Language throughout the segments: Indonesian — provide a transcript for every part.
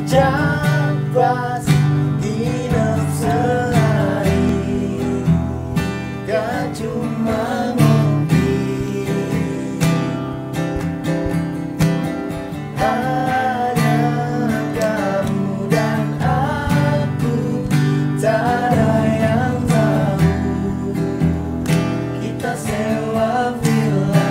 Jabat hidup sehari, gak cuma ngopi. Hanya kamu dan aku, tak ada yang tahu. Kita sewa villa,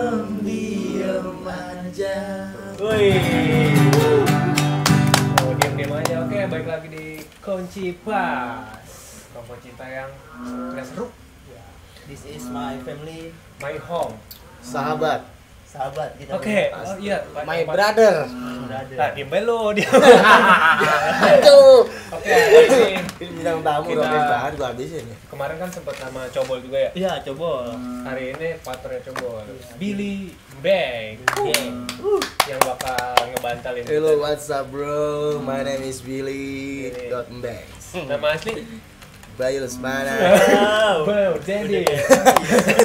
diam-diam aja. Oh, diam-diam aja. Oke, balik lagi di Kunci Pas. Kunci yang nggak seru. This is my family, My home. Sahabat. sahabat kita. Oke, oh iya. My brother. Nah, diem bae lu, diem. Aduh. Oke, ini Ini bintang tamu Kita- udah banget gua habisin ya. kemarin kan sempat nama Cobol juga ya. Iya, coba. Hari ini partnernya Cobol, Billy Bang, yang bakal ngebantalin. Hello, what's up bro? My name is Billy Banks. Nama asli? Bayu Lesmana. Wow, Jadi.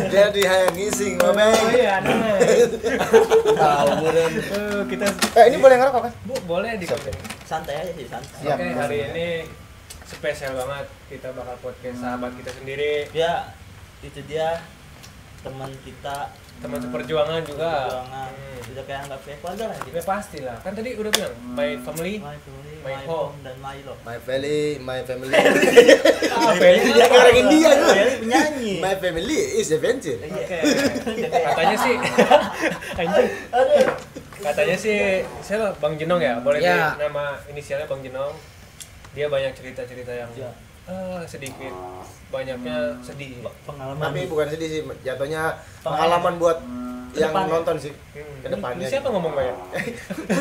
Jadi hayang ngising, Oh Bang. iya, nah. Tahu meureun. Kita Ini boleh ngerokok kan? Bu, boleh di komen. Santai aja sih, santai. Siap. Oke, hari ini spesial banget. Kita bakal podcast sahabat kita sendiri, Ya, itu dia teman kita, teman seperjuangan juga. perjuangan. Udah kayak anggap kayak keluarga lah gitu. Ya pastilah. Kan tadi udah bilang my family. My family, My my home. home, dan my love. My family, my family. Dia kayak orang India juga. Family penyanyi. My family is adventure. Oke. Katanya sih anjing. Katanya sih siapa? Bang Jenong ya? Boleh Ya. nama inisialnya Bang Jenong. Dia banyak cerita-cerita yang Ya. sedikit banyaknya sedih. Pengalaman. Tapi bukan sedih sih, jatuhnya pengalaman buat yang Kedepan. nonton sih. Hmm. Kedepannya. Ini siapa ngomong ya?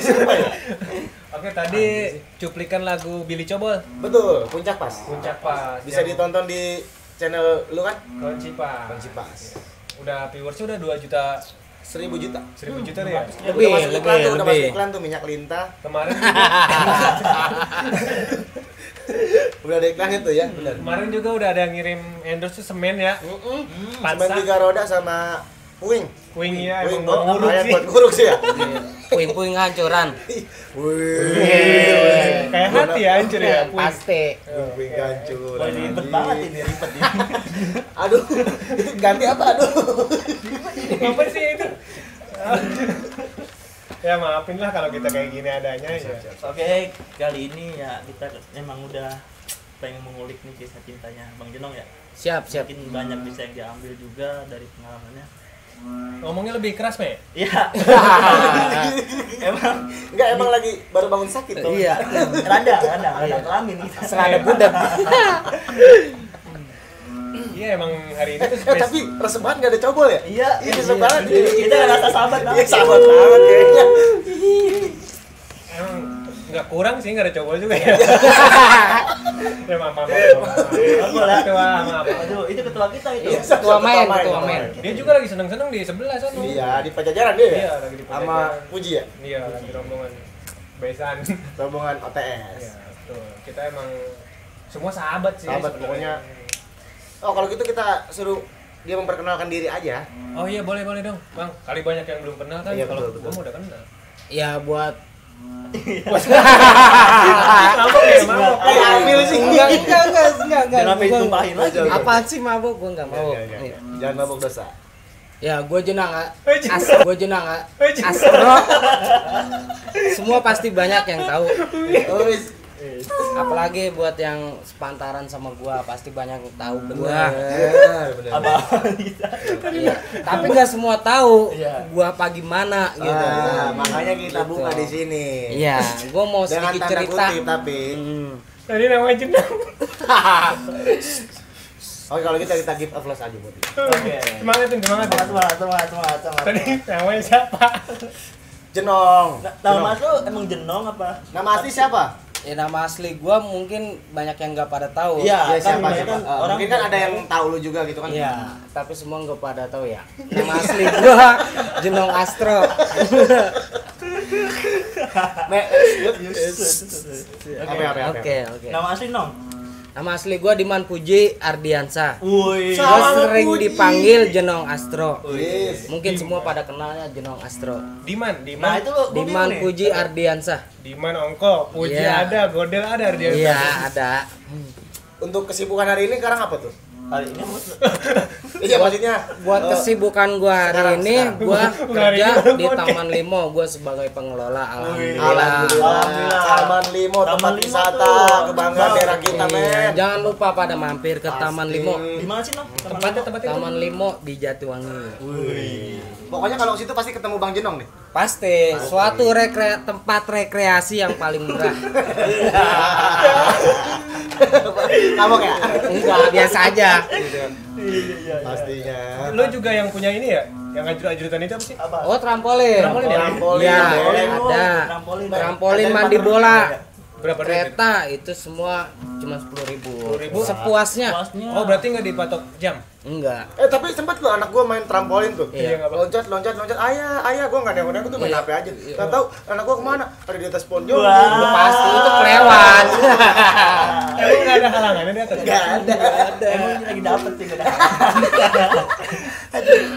Siapa ya? Oke, tadi cuplikan lagu Billy Cobol, Betul, puncak pas. Puncak Pas. Bisa yang ditonton di channel lu kan? Kunci Pas. Kunci Pas. Udah viewersnya udah 2 juta 1000 juta. 1000 juta deh ya. Lebih, Udah masuk iklan tuh, udah lebih. masuk iklan tuh minyak lintah. Kemarin juga, Udah ada iklan itu ya, benar. kemarin juga udah ada yang ngirim endorse tuh semen ya. Semen Pansa. 3 roda sama puing. Wing ya, Puing emang buat nguruk kayak sih. buat nguruk sih ya. Puing-puing hancuran. Wih. Kayak hati ya hancur ya. Puing. Pasti. Puing hancur. Wah, ribet banget ini, ribet ini. Aduh, ganti apa aduh? Apa sih itu? Ya maafin lah kalau kita kayak gini adanya ya. Oke, kali ini ya kita emang udah pengen mengulik nih kisah cintanya Bang Jenong ya. Siap, siap. Mungkin banyak bisa yang diambil juga dari pengalamannya. Ngomongnya lebih keras, Me. Iya. emang Enggak, emang lagi baru bangun sakit tuh. Iya. rada kelamin kita. Serada budak. Iya emang hari ini tuh Tapi resep banget nggak ada cobol ya? Iya, Ini resep banget. Kita rasa sahabat Iya, banget. sahabat banget kayaknya. emang nggak kurang sih, nggak ada cowok juga ya. Ya maaf. Maaf. Aduh, itu ketua kita itu. Iya, Ketua main, ketua ketua main. Dia juga lagi seneng-seneng di sebelah sana. Iya, di Pajajaran dia ya? Iya, lagi di Sama Pajajaran. Puji ya? Iya, lagi rombongan besan. Rombongan OTS. Iya, betul. Kita emang semua sahabat sih. Sahabat, sebenarnya. pokoknya. Oh, kalau gitu kita suruh dia memperkenalkan diri aja. Oh iya, boleh dong. Bang, kali banyak yang belum kenal kan. Iya, Kalau betul. gua mau udah kenal. Ya buat Mabok ya, mabok. Ambil sih. enggak. Jangan sampai Gua- ditumpahin lagi. Apaan sih mabuk? Gua enggak mau. Iya. Jangan mabuk dosa. Ya, gue jenang Astro. gue jenang Astro. Semua pasti banyak yang tahu. Oh, wis. Apalagi buat yang sepantaran sama gua pasti banyak yang tahu gua. Benar. Apa? Iya. Tapi nggak semua tahu Iya. gua apa gimana gitu. Makanya kita Gitu. buka di sini. Iya, gua mau Dengan sedikit tanda cerita. kutip tapi. Tadi namanya jenang. Oke, kalau kita give applause aja buat dia. Oke. Semangatin. Semangat. Tadi namanya siapa? Jenong. Nama Mas lu emang Jenong apa? Nama asli siapa? Ya nama asli gua mungkin banyak yang nggak pada tahu. Iya. Ya siapa kan siapa? kan orang Mungkin kan ada yang tahu lu juga gitu kan? Iya, tapi semua nggak pada tahu ya. Nama asli gua Jenong Astro. Apa? Oke. Nama asli Nong. Nama asli gua Diman Puji Ardiansa. Woi. Gua Sama sering Puji. dipanggil Jenong Astro. Yes. Mungkin semua pada kenalnya Jenong Astro. Diman, Nah, itu lo Diman Puji Ardiansa. Diman Ongko, Puji Iya. ada, Godel ada dia. Iya, ada. Untuk kesibukan hari ini sekarang apa tuh? hari ini Iya maksudnya Buat kesibukan gua hari sekarang, ini, gua Hari kerja ini di podcast. Taman Limo. Gua sebagai pengelola. Alhamdulillah. Alhamdulillah. Taman Limo tempat Taman Limo wisata tuh. kebanggaan daerah kita, Iya, men. jangan lupa pada mampir ke Taman Limo. di mana sih, Noh? Tempatnya Taman Limo di Jatiwangi. Pokoknya kalau situ pasti ketemu Bang Jenong nih. Pasti suatu tempat rekreasi yang paling murah. Kamu ya? Enggak, biasa aja. Pastinya. Lu juga yang punya ini ya? Yang ajur-ajuran itu apa sih? Apa? Oh, trampolin. Trampolin ya? Trampolin, Iya, boleh. ada. Trampolin. Trampolin Ada mandi yang bola. Berapa duit? Kereta itu semua cuma 10.000. 10.000. Sepuasnya. Puasnya. Oh, berarti nggak dipatok jam? Enggak. Tapi sempet lo anak gua main trampolin tuh. Iya. Loncat. Ayah, gua nggak nengok tuh main HP aja. Nggak tahu anak gua kemana? Ada di atas pohon jauh. Wah. Lu pasti itu kelewat. Emang nggak ada halangannya di atas? Nggak ada. Emang ini lagi dapet sih gua.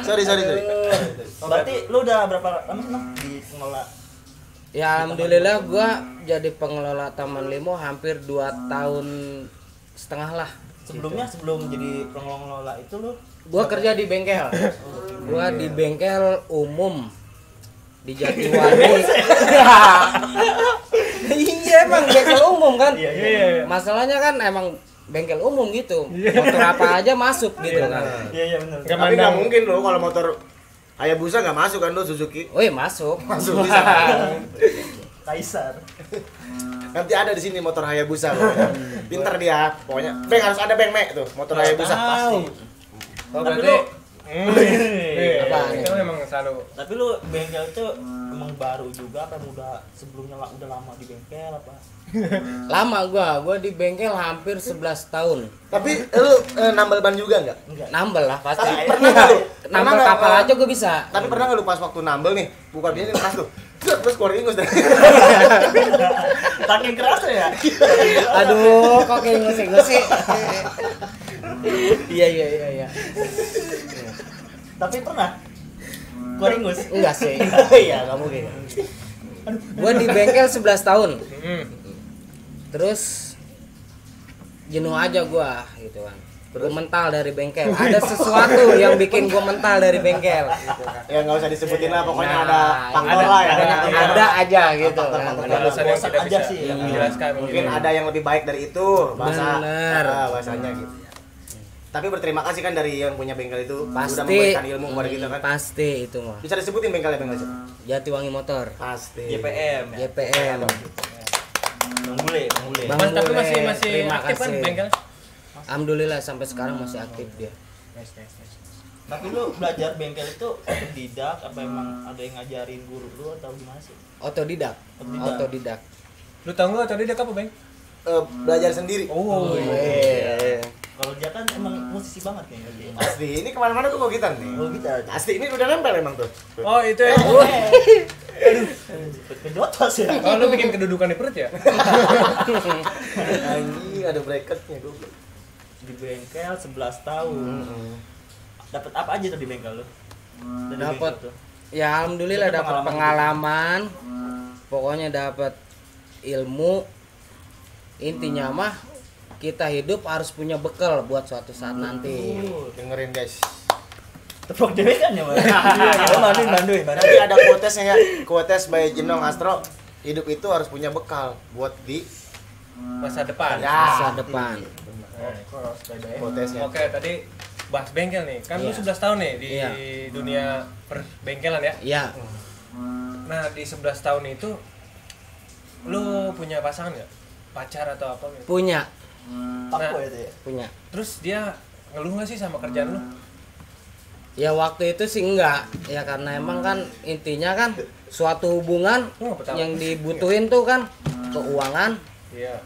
Sorry. Berarti lu udah berapa lama sih, Noh, di pengelola? Ya alhamdulillah gua jadi pengelola Taman Limo hampir 2 tahun setengah lah. Sebelumnya sebelum jadi pengelola itu lu Gua kerja di bengkel. Gua di bengkel umum di Jatiwangi. Iya emang bengkel umum kan. Iya. Masalahnya kan emang bengkel umum gitu. Motor apa aja masuk gitu kan. Iya benar. Nggak Tapi nggak mandang. mungkin lo kalau motor Hayabusa nggak masuk kan lo Suzuki. Woi masuk. Masuk bisa. Kaisar. Nanti ada di sini motor Hayabusa. Pinter dia. Pokoknya Beng harus ada Beng Mek tuh motor Hayabusa pasti. Oh, Tapi berarti lu- Iya, Apaan itu ya? memang selalu Tapi lu bengkel itu emang baru juga apa udah sebelumnya udah lama di bengkel apa? Lama gua di bengkel hampir 11 tahun. Tapi lu nambal ban juga nggak? Enggak. Nambel lah pasti. Tapi pernah nggak lu? Nambel Pernah nggak, kapal aja gua bisa. Tapi pernah nggak lu pas waktu nambel nih buka biasanya keras tuh. Terus keluar ingus deh. Saking keras ya? Aduh, kok kayak ngusik-ngusik. Iya. Tapi pernah Koringus? Enggak sih. Iya, enggak mungkin. Gua di bengkel 11 tahun. Hmm. Terus jenuh aja gua gitu kan. Gua mental dari bengkel. Ada sesuatu yang bikin gua mental dari bengkel gitu kan. Ya nggak usah disebutin lah, pokoknya Nah, ada faktor ada- lah ya. Ada aja gitu Faktor- kan. faktor- Ada alasan yang bosan tidak aja bisa sih, yang yang menjelaskan Mungkin ada yang lebih baik dari itu bahasa. Bener. Bahasanya gitu. Tapi berterima kasih kan dari yang punya bengkel itu Pasti. udah memberikan ilmu kepada kita kan. Pasti itu mah. Bisa disebutin bengkelnya bengkel siapa? Jatiwangi Motor. Pasti. JPM ya. JPM. Bang Bule. Bang Mas, tapi Bule, masih terima aktif kan kasih. bengkel? Alhamdulillah sampai sekarang masih aktif dia. Nice. Tapi lu belajar bengkel itu otodidak apa emang ada yang ngajarin guru lu atau gimana sih? Otodidak. Otodidak. Lu tahu nggak tadi dia apa, Bang? Belajar sendiri. Oh, Kalau dia kan emang musisi banget kayaknya dia. Pasti. Ini kemana-mana tuh mau gitar nih. Oh gitu. Pasti ini udah nempel emang tuh. Oh, itu ya. Kedotos ya. Oh, lu bikin kedudukan di perut ya? Anjing ada bracketnya gue. Di bengkel 11 tahun. Dapat apa aja tuh di bengkel lu? Dari Dapat. bengkel tuh. Ya alhamdulillah Itu dapat pengalaman. Pokoknya dapat ilmu. Intinya mah kita hidup harus punya bekal buat suatu saat nanti. Dengerin guys. Tepuk dewe kan ya, Mas? Iya, bantuin. Nanti ada quotesnya ya. Quotes by Jenong Astro. Hidup itu harus punya bekal buat di Masa depan. Ya. Masa depan. quotesnya. Oke, tadi bahas bengkel nih. Kan lu Iya. 11 tahun nih di Iya. dunia perbengkelan ya. Ya, Nah, di 11 tahun itu lu punya pasangan nggak? Pacar atau apa gitu? punya, Apa itu ya? punya. Terus dia ngeluh nggak sih sama kerjaan lu? Ya waktu itu sih enggak. Ya karena emang kan intinya kan suatu hubungan Lu nggak tahu? yang dibutuhin tuh kan keuangan, Iya.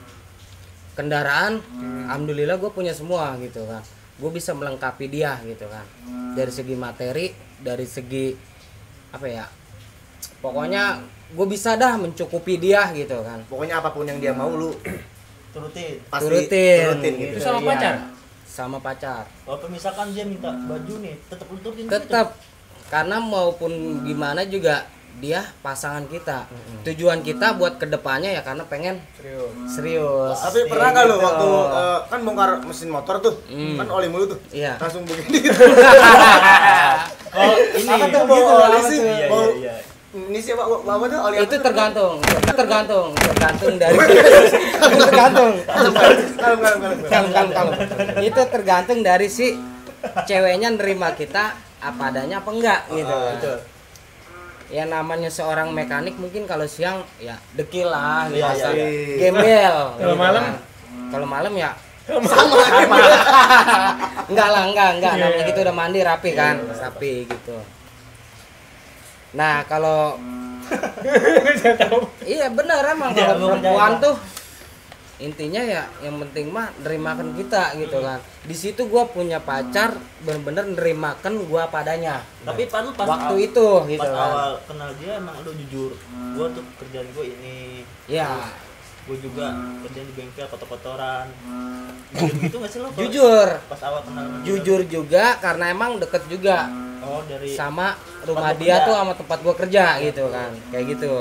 kendaraan. Alhamdulillah gue punya semua gitu kan. Gue bisa melengkapi dia gitu kan. Dari segi materi, dari segi apa ya? Pokoknya gue bisa dah mencukupi dia gitu kan. Pokoknya apapun yang dia mau lu turutin. Pasti Turutin gitu. Itu sama iya. pacar? Sama pacar. Walaupun misalkan dia minta baju nih, tetap lu turutin. Tetap, karena maupun gimana juga dia pasangan kita. Tujuan kita buat kedepannya ya karena pengen serius. Tapi pernah nggak lo waktu kan bongkar mesin motor tuh, kan oli mulu tuh, Iya. langsung begini. Oh, ini. Apa tuh Gitu, bau oli apa sih? tuh? Iya, Bau iya. ini siapa? Apa tuh oli? Itu tergantung dari tergantung. Kalem. Itu tergantung dari si ceweknya nerima kita apa adanya apa enggak gitu. Betul. Ya namanya seorang mekanik mungkin kalau siang ya dekil lah, Iya, biasa. iya. Gembel. Kalau gitu malam? kan. Kalau malam ya sama. Enggak. Namanya gitu udah mandi rapi kan, rapi gitu. Nah, kalau iya benar emang Iya, kalau gua perempuan percaya. tuh intinya ya yang penting mah nerimakan kita gitu kan. Di situ gua punya pacar bener-bener nerimakan gua padanya. Tapi pas lu pas Waktu itu gitu pas kan. awal kenal dia emang lu jujur. Gua tuh kerjaan gua ini. Ya, Gua juga kerjaan di bengkel kotor-kotoran. Gitu nggak sih lo? kalau jujur. Pas awal kenal sama dia? Jujur juga karena emang deket juga Oh, dari sama rumah Tempat dia kerja. tuh sama tempat gua kerja gitu kan. Kayak gitu.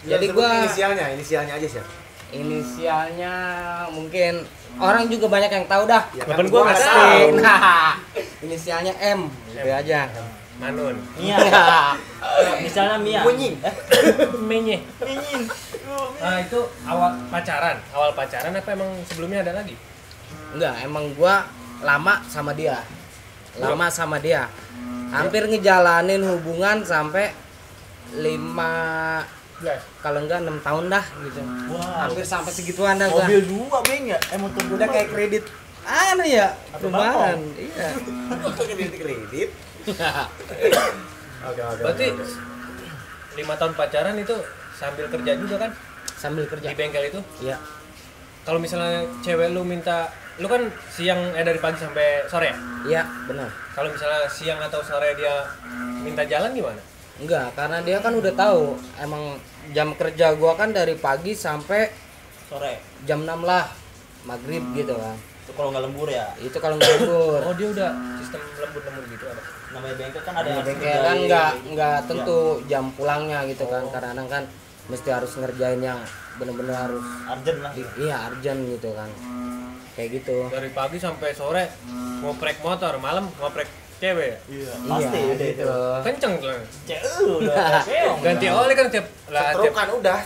Jadi gua inisialnya aja sih. inisialnya mungkin orang juga banyak yang tahu dah. Ya, Bahkan kan gua nggak tahu. Nah, inisialnya M gitu aja. Manun. Mia. Misalnya Mia. Kunying. Menye. Minyin. Nah, itu awal pacaran apa emang sebelumnya ada lagi? Enggak, emang gua lama sama dia. Hampir ngejalanin hubungan sampai 5 kalau enggak 6 tahun dah gitu. Wow. Hampir sampai segituan dah gua. Mobil dua beng ya? Motor dua. Udah kayak kredit. Ya, lumayan. Iya. Kredit. Oke. Berarti 5 tahun pacaran itu sambil kerja juga kan Sambil kerja. di bengkel itu? Iya. Kalau misalnya cewek lu minta, lu kan siang dari pagi sampai sore ya? Iya, benar. Kalau misalnya siang atau sore dia minta jalan gimana? Enggak, karena dia kan udah tahu emang jam kerja gua kan dari pagi sampai sore. jam 6 lah maghrib gitu kan. Itu kalau nggak lembur ya. Itu kalau nggak libur. Oh, dia udah sistem lembur-lembur gitu ada. Namanya bengkel kan ada yang harus Bengkel kan dikerjain. nggak tentu jam pulangnya gitu kan. Oh. Karena kan mesti harus ngerjain yang bener-bener harus Urgent lah. iya urgent gitu kan. Kayak gitu. Dari pagi sampai sore ngoprek motor, malam ngoprek cewek ya? Iya. Pasti iya, udah gitu. itu. Kenceng tuh. Udah keong. Ganti oli kan tiap Truk kan udah.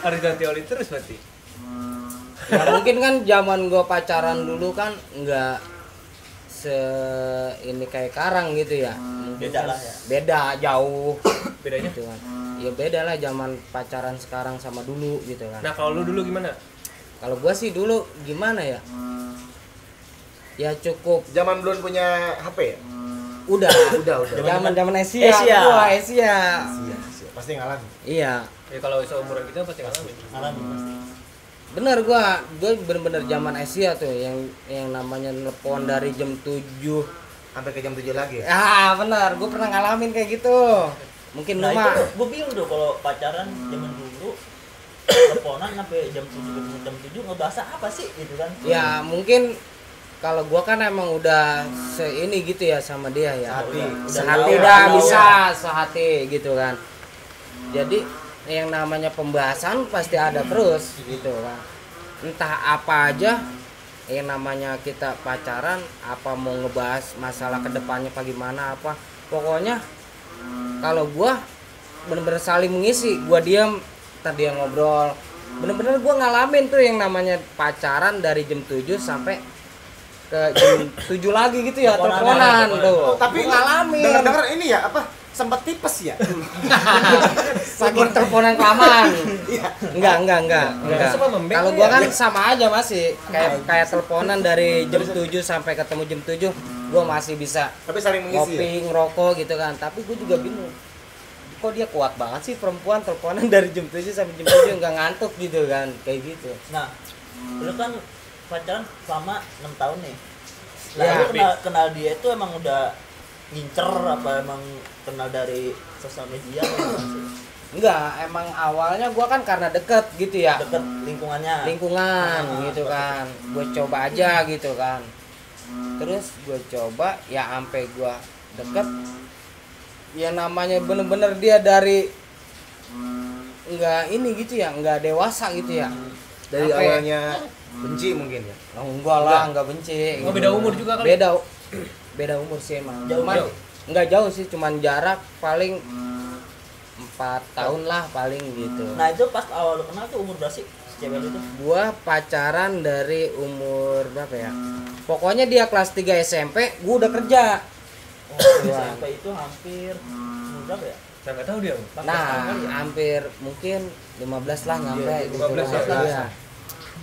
harus ganti oli terus berarti. Ya mungkin kan zaman gua pacaran dulu kan nggak ini kayak karang gitu ya. Mungkin Beda kan lah ya. Beda jauh. Bedanya? Gitu kan. Ya beda lah zaman pacaran sekarang sama dulu gitu kan. Nah, kalau lu dulu gimana? Kalau gua sih dulu gimana ya? Ya cukup Zaman belum punya HP ya? udah zaman Asia. Asia. Gua Asia. Iya. Pasti ngalamin. Iya. Ya kalau seumuran kita pasti ngalamin. Ngalamin pasti. Bener gua bener-bener zaman Asia tuh yang namanya telepon dari jam 7. Sampai ke jam 7 lagi. Bener, gua pernah ngalamin kayak gitu. Mungkin Nah lu mah itu gue bingung tuh kalau pacaran zaman dulu teleponan sampai jam 7 ketemu jam 7 ngebahas apa sih gitu kan? ya mungkin kalau gua kan emang udah ini gitu ya sama dia ya. Sehati. Sehati tahu, dah tahu bisa ya. sehati gitu kan. Jadi yang namanya pembahasan pasti ada terus gitu kan. Entah apa aja yang namanya kita pacaran, apa mau ngebahas masalah kedepannya apa gimana apa. Pokoknya kalau gua bener-bener saling mengisi, gua diam, ntar dia ngobrol. Bener-bener gua ngalamin tuh yang namanya pacaran dari jam 7 sampai ke jam 7 lagi gitu ya, teleponan tuh. Tapi Gua ngalamin. Dengar ini ya apa? Sempat tipes ya? Saking teleponan kelamaan. Iya. Enggak. Suka membeng Kalau lu gua ya? kan sama aja masih kayak teleponan dari jam 7 sampai ketemu jam 7, gua masih bisa Tapi saling mengisi. ngopi, ngerokok gitu kan. Tapi gua juga bingung. Kok dia kuat banget sih perempuan teleponan dari jam 7 sampai jam 7 enggak ngantuk gitu kan. Kayak gitu. Nah, lu kan pacaran selama 6 tahun nih. Nah, Ya. lu kenal dia itu emang udah ngincer apa emang kenal dari sosial media atau gimana sih? Enggak, emang awalnya gua kan karena deket gitu ya. Deket lingkungannya. Lingkungan gitu kan. Gue coba aja gitu kan. Terus gue coba ya sampai gua deket. Ya namanya bener-bener dia dari enggak ini gitu ya, enggak dewasa gitu ya. Dari Sampai- awalnya benci mungkin ya. Oh, enggak lah, enggak benci. Oh, gitu. beda umur juga kali. Beda umur sih emang. Jauh, Cuman jauh. enggak jauh sih, cuman jarak paling 4 tahun lah paling gitu. Nah itu pas awal lu kenal tuh umur berapa sih si cewek lu tuh? Gua pacaran dari umur berapa ya? Pokoknya dia kelas 3 SMP, gua udah kerja. Oh, Iya. SMP itu hampir umur berapa ya? Saya nggak tahu dia. 14 tahun Nah, kali ya? hampir mungkin 15 lah nyampe Iya, gitu 15 kan. ya. Iya.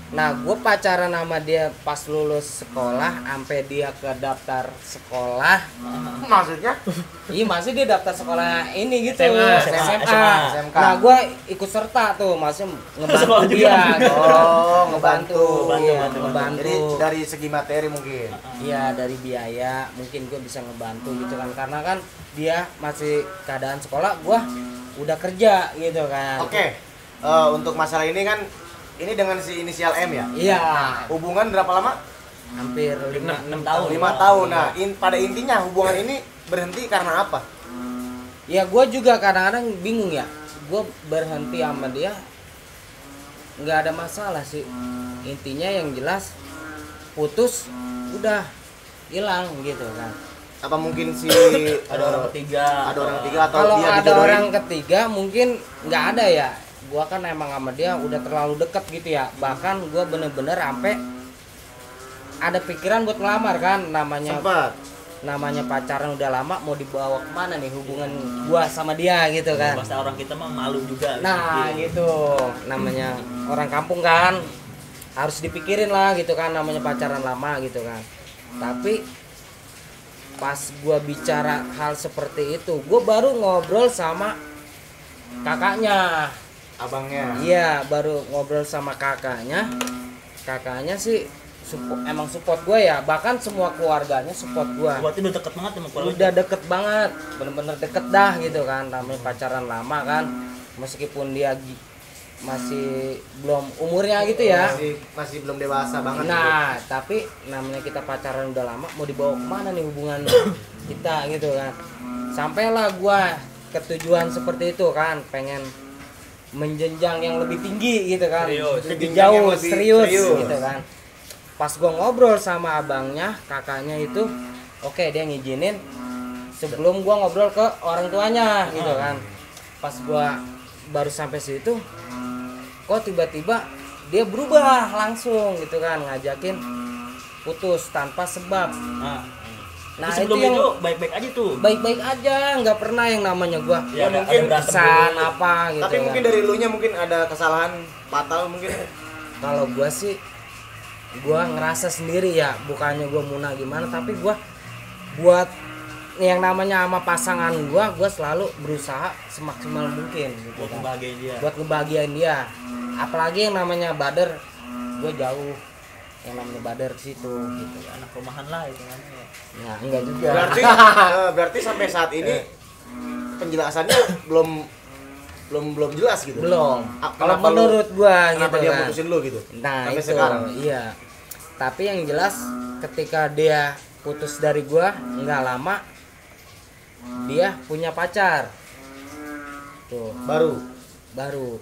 Nah, gue pacaran sama dia pas lulus sekolah, sampai dia ke daftar sekolah. Maksudnya? Iya, masih dia daftar sekolah ini gitu, SMA. SMK. Nah, gue ikut serta tuh, maksudnya ngebantu Sekolah juga. dia. Gitu. Oh, ngebantu, iya, Bantu. ngebantu. Jadi dari segi materi mungkin. Iya, dari biaya mungkin gue bisa ngebantu gitu kan, karena kan dia masih keadaan sekolah, gue udah kerja gitu kan. Oke. Untuk masalah ini kan ini dengan si inisial M ya. Iya, Hubungan berapa lama? hampir 6 tahun. 5 tahun. Nah, pada intinya hubungan ini berhenti karena apa? Ya gue juga kadang-kadang bingung ya. Gue berhenti sama dia nggak ada masalah sih. Intinya yang jelas putus udah hilang gitu kan. Apa mungkin si Ada orang ketiga. ada orang ketiga atau Kalau dia ada dijodohin? orang ketiga mungkin nggak ada ya. Gua kan emang sama dia udah terlalu deket gitu ya. Bahkan gua bener-bener sampai ada pikiran buat ngelamar kan, namanya pacaran udah lama, mau dibawa kemana nih hubungan gua sama dia gitu kan. Pasti orang kita mah malu juga. Nah gitu, namanya orang kampung kan harus dipikirin lah gitu kan, namanya pacaran lama gitu kan. Tapi pas gua bicara hal seperti itu, gua baru ngobrol sama kakaknya. Abangnya. Iya, baru ngobrol sama kakaknya. Kakaknya sih emang support gue ya, bahkan semua keluarganya support gue. Berarti udah deket banget sama keluarga. Udah deket banget, bener-bener deket dah gitu kan. Namanya pacaran lama kan, meskipun dia masih belum umurnya gitu ya. Masih belum dewasa banget. Nah, tapi namanya kita pacaran udah lama, mau dibawa kemana nih hubungan kita gitu kan. Sampailah gua ke tujuan seperti itu kan, pengen menjenjang yang lebih tinggi gitu kan. Serius. Lebih Jenjang yang jauh, lebih serius serius. gitu kan. Pas gua ngobrol sama abangnya, kakaknya itu, oke dia ngizinin sebelum gua ngobrol ke orang tuanya gitu kan. Pas gua baru sampai situ, kok tiba-tiba dia berubah langsung gitu kan, ngajakin putus tanpa sebab. Nah itu sebelum yang itu baik-baik aja tuh. baik-baik aja, nggak pernah yang namanya gua Ya, ada mungkin berantem kesan dulu. apa gitu. Tapi kan. mungkin dari elunya mungkin ada kesalahan fatal mungkin. Kalau gua sih, gua ngerasa sendiri ya, bukannya gua muna gimana, tapi gua buat yang namanya sama pasangan gua selalu berusaha semaksimal mungkin gitu Buat kan. ngebahagiain dia. Buat ngebahagiain dia. Apalagi yang namanya bader, gua jauh yang namanya bader ke situ gitu kan. Anak rumahan lah itu kan. Nah, enggak juga. Berarti sampai saat ini penjelasannya belum jelas gitu. Belum. Kalau Kenapa lu- menurut gua Kenapa gitu dia kan. putusin lu gitu? Nah, sampai itu sekarang. iya. Tapi yang jelas ketika dia putus dari gua nggak lama dia punya pacar. Tuh, Baru. tuh.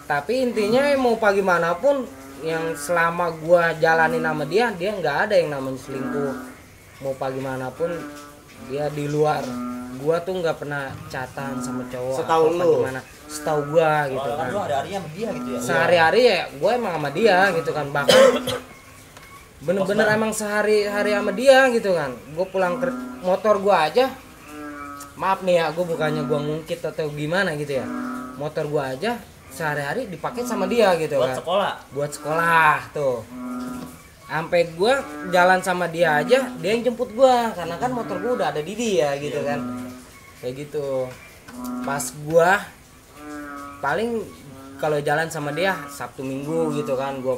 Tapi intinya mau bagaimanapun yang selama gua jalanin sama dia nggak ada yang namanya selingkuh. Mau bagaimanapun dia di luar. Gua tuh nggak pernah chatan sama cowok. Setahu atau lu? bagaimana. Setahu gua gitu Gitu kan. Lu hari-harinya sama dia gitu ya. Sehari-hari ya gue emang sama dia gitu kan, bahkan bener-bener emang sehari-hari sama dia gitu kan. Gue pulang ke motor gue aja, maaf nih ya, gue bukannya gue ngungkit atau gimana gitu ya, motor gue aja sehari-hari dipakai sama dia gitu Buat kan, sekolah. buat sekolah tuh. Sampai gue jalan sama dia aja, dia yang jemput gue karena kan motor gue udah ada di dia gitu kan, kayak gitu. Pas gue paling kalau jalan sama dia Sabtu Minggu gitu kan, gua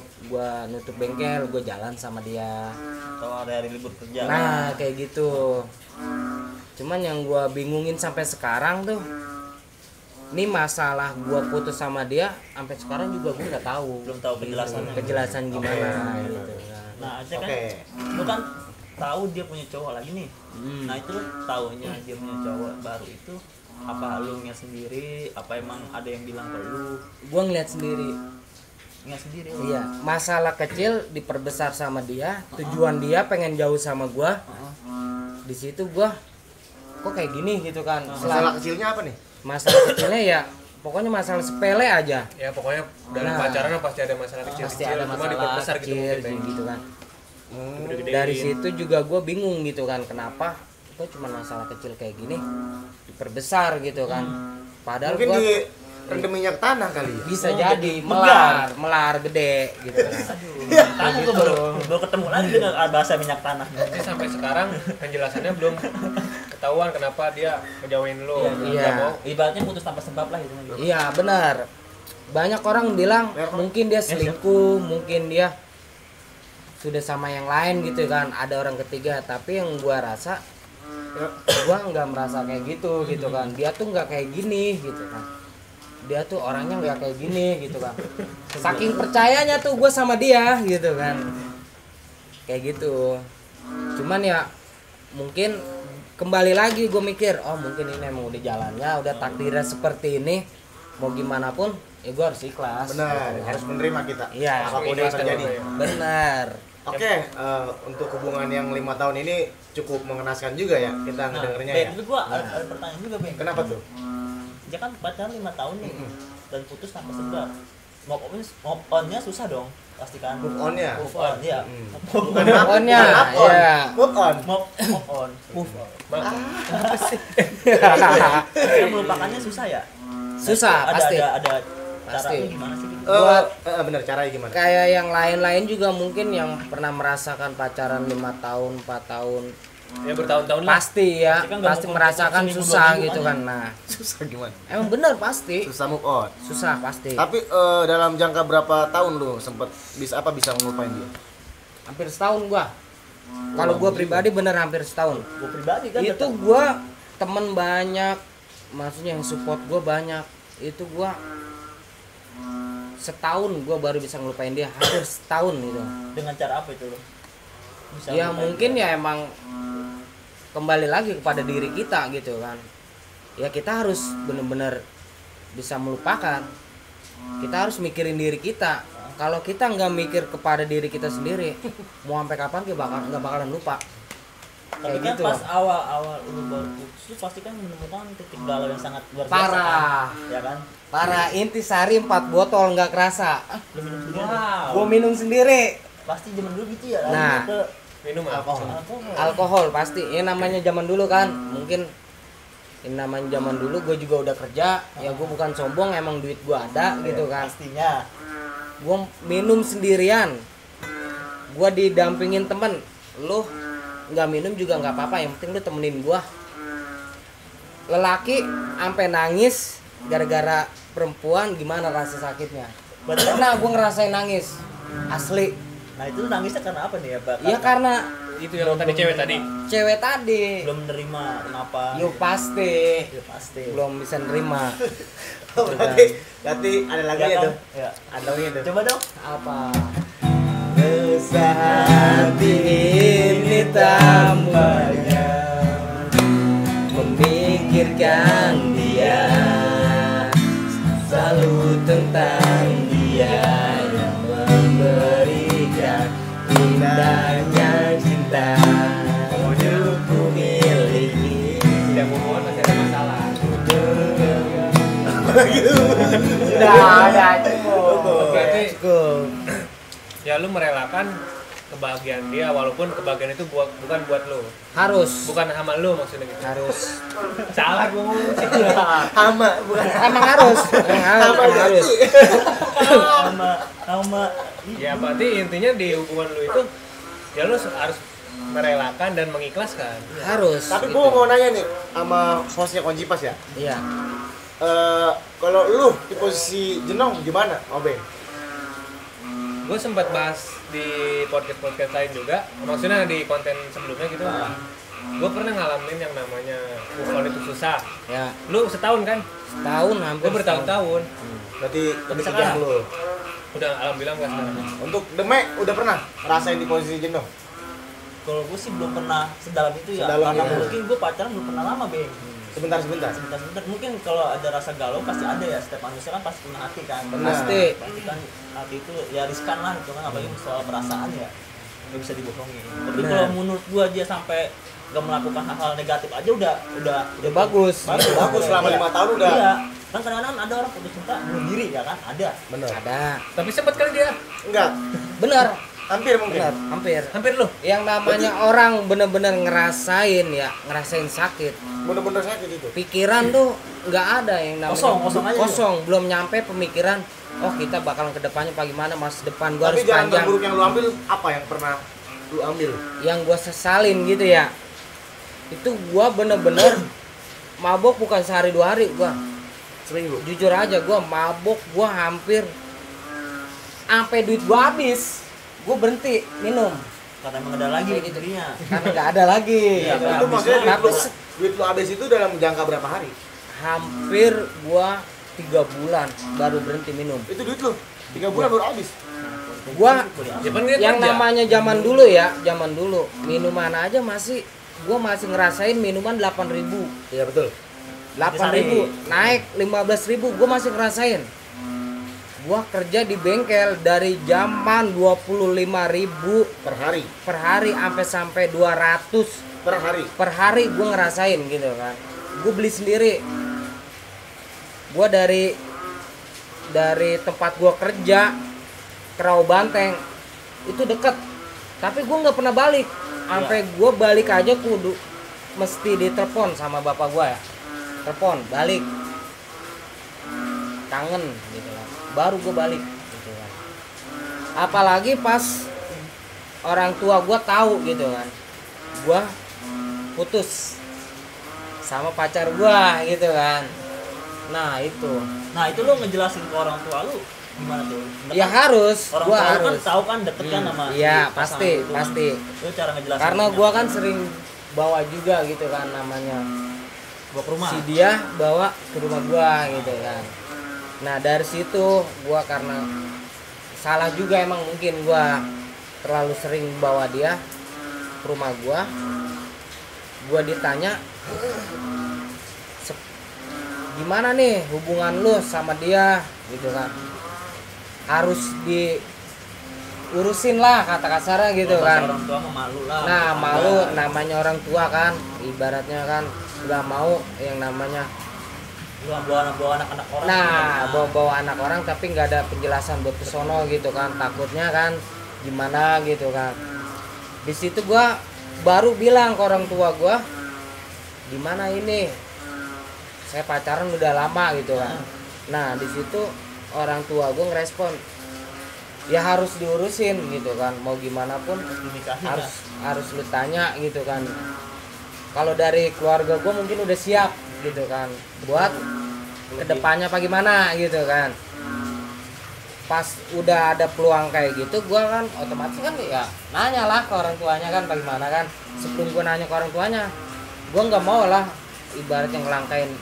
nutup bengkel, gue jalan sama dia. Atau hari-hari libur kerja. Nah kayak gitu. Cuman yang gua bingungin sampai sekarang tuh, Ini masalah gua putus sama dia sampai sekarang juga gua nggak tahu. Belum tahu kejelasannya. Kejelasan gimana gitu kan. Nah, aja kan Oke. lu kan tahu dia punya cowok lagi nih. Hmm. Nah, itu lu taunya dia punya cowok baru itu apa lu ngeliat sendiri, apa emang ada yang bilang ke lu? Gua ngeliat sendiri. Ngeliat sendiri. Iya, masalah kecil diperbesar sama dia, tujuan dia pengen jauh sama gua. Di situ gua kok kayak gini gitu kan. Masalah kecilnya apa nih? Masalah kecilnya ya pokoknya masalah sepele aja. Ya pokoknya dalam Nah. pacaran pasti ada masalah Pasti kecil-kecil, ada cuma masalah diperbesar gitu kecil mungkin. gitu kan. Gede-gedein. Dari situ juga gue bingung gitu kan, kenapa kok cuma masalah kecil kayak gini diperbesar gitu kan. Padahal Mungkin gue di rendam minyak tanah kali ya. bisa Oh, jadi jadi melar gede gitu kan. Aduh, tanah tuh baru ketemu lagi dengan bahasa minyak tanah. Berarti sampai sekarang penjelasannya belum ketahuan kenapa dia ngejauhin lo. Iya. Nggak mau. Ibaratnya putus tanpa sebab lah itu. Iya benar. Banyak orang bilang mungkin dia selingkuh, mungkin dia sudah sama yang lain gitu kan, ada orang ketiga. Tapi yang gua rasa, gua nggak merasa kayak gitu gitu kan. Dia tuh nggak kayak gini gitu kan. Dia tuh orangnya nggak kayak gini gitu kan. Saking percayanya tuh gua sama dia gitu kan. Kayak gitu. Cuman ya mungkin kembali lagi gue mikir, oh mungkin ini emang udah jalannya, udah takdirnya seperti ini, mau gimana pun ya gue harus ikhlas. Benar, harus menerima kita. Iya, Apapun yang terjadi. benar. Oke, untuk hubungan yang 5 tahun ini cukup mengenaskan juga ya kita ngedengernya ya. Itu gua ada pertanyaan juga, Bang. Kenapa tuh? Dia kan pacaran 5 tahun nih dan putus tanpa sebab. Move on-nya susah dong, pasti kan. Move on-nya? Move on, iya. Bukan Move on-nya, iya. Move on. Move on. Susah Yang melupakannya susah ya? Ada pasti. ada Pasti. caranya gimana sih gitu? Bener, caranya gimana? Kayak yang lain-lain juga mungkin yang pernah merasakan pacaran 5 tahun, 4 tahun, Ya bertahun-tahun lah. pasti ya, Pasti kan nggak pasti mungkin merasakan seminggu, susah 2 minggu gitu aja. kan. Nah, Susah gimana? emang bener pasti, Susah move on. susah pasti. Tapi dalam jangka berapa tahun lu sempet bisa ngelupain dia? Hampir setahun gua. Kalau gua pribadi bener hampir setahun. Gua pribadi kan Itu gua temen banyak, maksudnya yang support gua banyak. Itu gua setahun gua baru bisa ngelupain dia, hampir setahun gitu. dengan cara apa itu lo? Bisa Ya melupain mungkin dia? ya emang kembali lagi kepada diri kita gitu kan. Ya kita harus bener-bener bisa melupakan. Kita harus mikirin diri kita. Kalau kita nggak mikir kepada diri kita sendiri, mau sampai kapan kita nggak bakalan lupa. Tapi Kayak kan gitu. pas awal-awal lu baru putus lu pasti kan menemukan titik galau yang sangat luar biasa. Parah. Kan? Ya kan? Para intisari 4 botol nggak kerasa. Lu minum sendiri. Gua minum sendiri. Pasti zaman dulu gitu ya. Nah. Ke Minum alkohol. alkohol. Alkohol pasti. Ini namanya zaman dulu kan. Mungkin ini namanya zaman dulu gue juga udah kerja. Ya gue bukan sombong, emang duit gue ada gitu kan. Pastinya. Gue minum sendirian. Gue didampingin temen. Lu nggak minum juga nggak apa-apa, yang penting lu temenin gue. Lelaki sampai nangis gara-gara perempuan, gimana rasa sakitnya? Berarti Pernah gue ngerasain nangis asli. nah itu nangisnya karena apa nih ya, Pak? Iya karena Itu yang tadi cewek tadi. cewek tadi. belum menerima kenapa? Yo pasti Ya, pasti. belum bisa nerima. Oh, berarti ada lagunya Ya kan? tuh. Ya. Ada lagunya tuh. Coba dong. Apa? Resah hati ini tambahnya memikirkan dia, selalu tentang dia yang memberikan indahnya cinta untuk ku miliki. Tidak mau mohon masih ada masalah. Sudah cukup. Berarti Cukup. ya lu merelakan kebahagiaan dia walaupun kebahagiaan itu bukan buat lu. Harus. Bukan sama lu maksudnya gitu. Harus. Salah gua ngomong sih. Hama bukan. Emang harus. Emang harus. Sama Ya berarti intinya di hubungan lu itu ya lu harus merelakan dan mengikhlaskan. Harus. Tapi gitu. gua mau nanya nih sama hostnya Konjipas ya. Iya. Kalau lu di posisi Jenong gimana, Obeng? Gue sempat bahas di podcast lain juga, maksudnya di konten sebelumnya gitu. gue pernah ngalamin yang namanya move on itu susah. Ya, Lu setahun kan? tahun hampir. Gue bertahun-tahun. Berarti lebih sekarang? kejam lu. Udah alhamdulillah enggak sekarang. Untuk Demek udah pernah ngerasain di posisi jenuh? Kalau gue sih belum pernah sedalam itu ya. Sedalam Karena ya. mungkin gue pacaran belum pernah lama, Bang. Sebentar. Sebentar. Mungkin kalau ada rasa galau pasti ada ya. Setiap manusia kan pasti punya hati kan. Benar. Pasti. Pasti kan hati itu ya riskan lah gitu kan, apalagi soal perasaan ya nggak bisa dibohongi. Tapi Benar. kalau menurut gua dia sampai nggak melakukan hal-hal negatif aja udah bagus. Bagus selama Iya. 5 tahun udah. Iya. Kan kadang-kadang ada orang putus cinta bunuh diri ya kan, ada. Bener. Ada. Tapi sempat kali dia. Enggak, Bener. hampir mungkin. Bener, hampir. Hampir lu. Yang namanya orang bener-bener ngerasain sakit. Bener-bener sakit itu. Pikiran tuh nggak ada yang namanya Kosong aja kosong. Belum nyampe pemikiran. Oh kita bakalan kedepannya bagaimana, masa depan gua Tapi harus jalan panjang. terburuk yang lu ambil apa yang pernah lu ambil? Yang gua sesalin gitu ya. Itu gua bener-bener mabok bukan sehari 2 hari gua. Seminggu. Jujur aja gua mabok, gua hampir sampai duit gua habis. Gua berhenti minum Karena emang ada lagi Kayak gitu. dirinya. karena nggak ada lagi. Iya, Itu habis maksudnya lah. duit lu habis itu dalam jangka berapa hari? Hampir gua 3 bulan baru berhenti minum. Itu duit lu 3 bulan baru habis. Gua Ya kan dia yang kerja. namanya zaman dulu ya, zaman dulu minuman aja gua masih ngerasain minuman 8.000. Iya betul. 8.000 naik 15.000 gua masih ngerasain. Gua kerja di bengkel dari zaman 25.000 Per hari. sampai 200 Per hari. per hari gua ngerasain gitu kan. Gua beli sendiri. Gua dari tempat gua kerja ke Rawa Banteng itu deket, tapi gua nggak pernah balik. Sampai gua balik aja kudu mesti ditelepon sama bapak gua ya, telepon balik, kangen gitu kan, baru gua balik gitu kan. Apalagi pas orang tua gua tahu gitu kan, gua putus sama pacar gua gitu kan. Nah itu Nah, itu lu ngejelasin ke orang tua lu gimana tuh? ya harus, Orang gua tua lu kan harus. tahu kan deket kan sama Iya pasangan pasti lu tuh kan. pasti. Lu cara ngejelasin Karena gua kan sering bawa juga gitu kan, namanya gua ke rumah. si dia bawa ke rumah gua gitu kan. Nah dari situ gua karena salah juga emang, mungkin gua terlalu sering bawa dia ke rumah gua ditanya gimana nih hubungan lu sama dia gitu kan, harus diurusin lah kata kasarnya gitu Kalau kan. orang tua mah malu lah. Nah tetangga. malu, namanya orang tua kan, ibaratnya kan nggak mau yang namanya Lu bawa anak-anak orang. nah bawa anak orang tapi nggak ada penjelasan buat kesono gitu kan, takutnya kan gimana gitu kan. Di situ gua baru bilang ke orang tua gua, gimana ini saya pacaran udah lama gitu kan. Nah di situ orang tua gua ngerespon, ya harus diurusin gitu kan, mau gimana pun dinikahin harus lu tanya gitu kan. Kalau dari keluarga gue mungkin udah siap gitu kan buat kedepannya apa gimana gitu kan. Pas udah ada peluang kayak gitu, gue kan otomatis kan ya nanya lah ke orang tuanya kan bagaimana kan. Sebelum gue nanya ke orang tuanya, gue nggak mau lah ibaratnya ngelangkain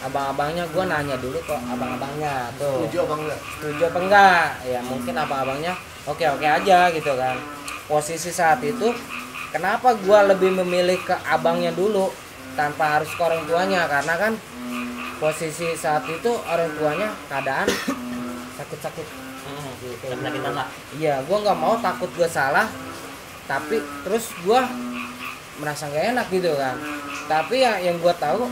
abang-abangnya, gue nanya dulu ke abang-abangnya tuh Setuju apa enggak? setuju apa enggak. Ya mungkin abang-abangnya oke aja gitu kan. Posisi saat itu kenapa gua lebih memilih ke abangnya dulu tanpa harus ke orang tuanya, karena kan posisi saat itu orang tuanya keadaan sakit-sakit gitu. Sakit-sakitan lah. Iya, gua nggak mau takut gua salah, tapi terus gua merasa nggak enak gitu kan. Tapi ya yang gua tahu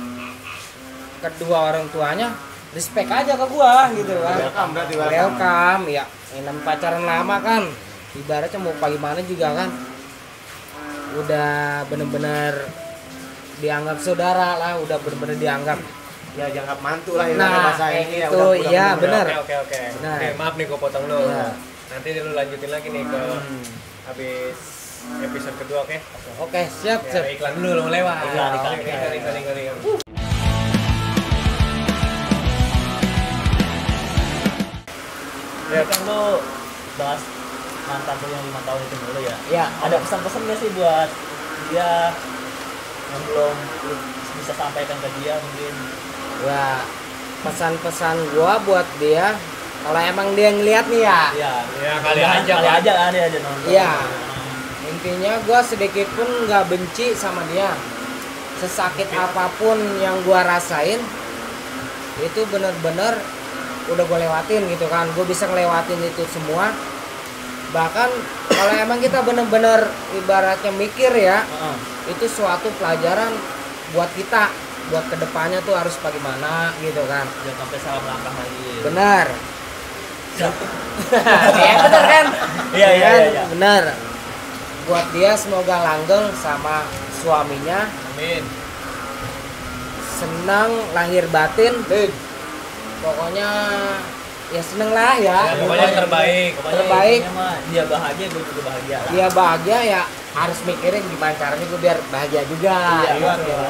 kedua orang tuanya respect aja ke gua gitu kan. Welcome berarti Welcome ya, yang namanya pacaran lama kan, ibaratnya mau gimana juga kan, udah bener-bener dianggap saudara lah, udah bener-bener dianggap. Ya jangan mantu lah Nah, bahasa kayak ini ya, gitu, udah iya, bener. bener. Oke. Nah. Oke, maaf nih gua potong lu. Iya. Nanti lu lanjutin lagi nih ke habis episode kedua, oke? Oke, siap. Ya, iklan dulu lu lewat. Iklan. Iklan. Ya kan lu bahas mantan lu yang 5 tahun itu dulu ya. Ya, Ada pesan-pesan nggak sih buat dia yang belum lu bisa sampaikan ke dia mungkin? Ya pesan-pesan gua buat dia, kalau emang dia ngeliat nih ya, Iya. Ya kali Kan, aja kali kan. aja kan dia aja nonton. Iya. Intinya gua sedikit pun nggak benci sama dia. Sesakit apapun yang gua rasain, itu bener-bener udah gue lewatin gitu kan. Gue bisa ngelewatin itu semua. Bahkan kalau emang kita bener-bener ibaratnya mikir ya, Heeh. itu suatu pelajaran buat kita, buat kedepannya tuh harus bagaimana gitu kan. Jangan sampai salah melangkah lagi. Benar. Ya bener kan? Iya, iya, Kan? iya. Bener. Buat dia semoga langgeng sama suaminya, Amin. senang lahir batin. Pokoknya ya seneng lah Ya, ya. pokoknya yang terbaik. Pokoknya Terbaik. intinya mah dia bahagia, gue juga bahagia lah. Dia bahagia ya, harus mikirin gimana caranya gue biar bahagia juga. Iya, gitu. iya.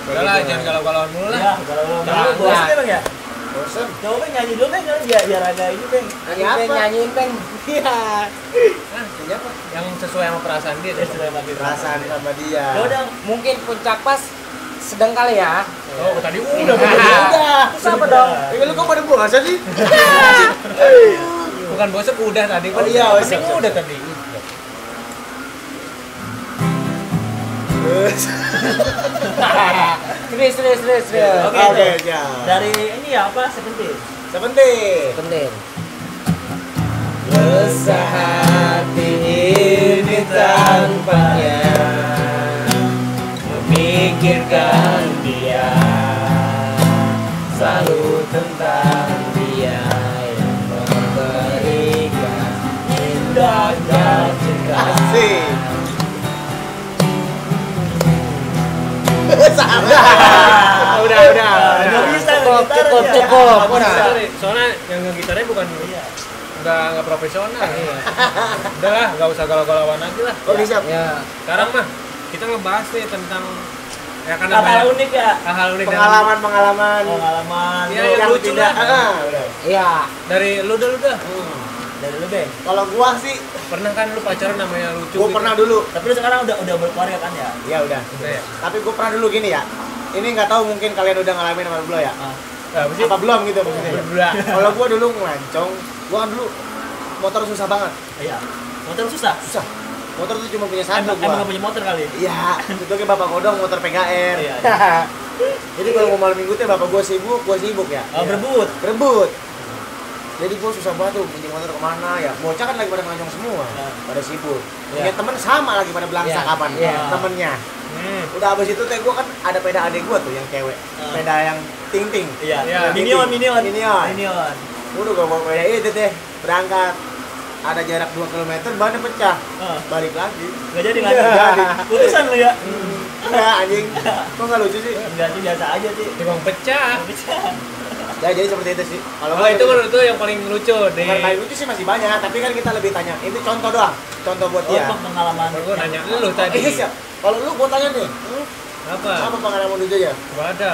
Udah lah, jangan galau-galauan mulu lah. Iya, kalau lu Jangan. bosan ya Bang ya? Bosen. Coba Bang nyanyi dulu Bang, biar agak ini Bang. Nyanyi apa? Nyanyiin Peng. Iya. Nah, yang sesuai sama perasaan dia. Dia sudah mati Perasaan sama dia. Ya udah, Mungkin puncak pas sedang kali ya. Oh, tadi udah. Udah. Terus apa dong? Lu kok pada puasa sih? Bukan bosan udah tadi. Oh iya, Penting siap. udah tadi. Serius. Oke, Oke, itu. ya. Dari ini ya apa? Seventeen. Sebentar. Penting. Resah hati ini tanpanya, memikirkan dia, selalu tentang dia yang memberikan indahnya cinta. Asik. Udah. Nggak bisa, Cukup, gitar cukup, aja. cukup. Nggak Udah. bisa. Sorry, soalnya yang ngegitarnya bukan Iya. nggak profesional. Udah lah, nggak usah galau-galauan lagi lah. Oke, siap. Ya, Sekarang mah kita ngebahas nih tentang ya kan Hal-hal unik ya. hal-hal unik dalam- Pengalaman-pengalaman Pengalaman Iya, lu. yang yang lucu tidak lah. iya. dari lu dah. dari lu Bang. Kalau gua sih, Pernah kan lu pacaran namanya lucu? gua gitu? pernah dulu. Tapi lu sekarang udah berkeluarga kan ya? Iya udah. Udah ya. Tapi gua pernah dulu gini ya. Ini nggak tahu mungkin kalian udah ngalamin apa belum ya? Ah. Apa sih? Apa belum gitu maksudnya? Berdua. Kalau gua dulu ngelancong, gua kan dulu motor susah banget. Iya. Motor susah. Susah. Motor tuh cuma punya satu Emang gua. gak punya motor kali? Iya, itu kayak bapak kodong motor PKR. Iya. Jadi kalau mau malam minggu tuh bapak gua sibuk ya. Oh, berebut. Berebut. Jadi gua susah banget tuh pinjam motor kemana ya. Bocah kan lagi pada ngelancong semua, Iya. pada sibuk. Iya. Punya temen sama lagi pada belangsa Iya. kapan Iya. temennya. Udah abis itu teh gua kan ada peda adik gua tuh yang cewek. Ah. Peda yang ting-ting. Iya. Iya. Minion. Minion. Minion. Udah gua bawa peda itu teh berangkat. Ada jarak 2 km, bannya pecah. Ah. Balik lagi. Gak jadi Nggak nggak jadi. Putusan lu ya? Enggak anjing. Kok enggak lucu sih? Enggak sih, biasa aja sih. Emang pecah. Ya jadi seperti itu sih. Kalau Oh gua itu menurut lu yang paling lucu deh. bukan paling lucu sih masih banyak, tapi kan kita lebih tanya. Itu contoh doang. Contoh buat Oh, dia. pengalaman. Gue nanya lu tadi. Iya, siap. Kalau lu gua tanya nih, Apa? apa pengalaman lucu ya? Gak ada.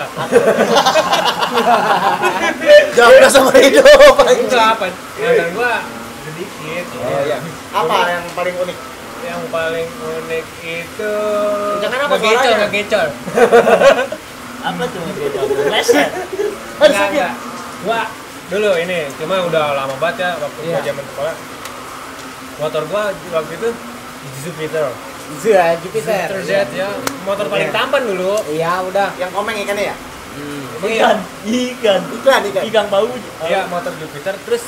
Jawab sama hidup. Enggak apa? Dan gua sedikit. Oh iya. Apa yang paling unik? Yang paling unik itu Jangan apa ngegecol, suaranya? ngegecol. Apa tuh? Leset. Enggak. Gua dulu ini cuma udah lama banget ya waktu gua Iya. zaman sekolah. Motor gua waktu itu Jupiter. Jupiter. Z ya, motor paling Iya. tampan dulu. Iya, udah. Yang komeng ikannya ya? Ikan. Ikan. Ikan bau. Iya, motor Jupiter. Terus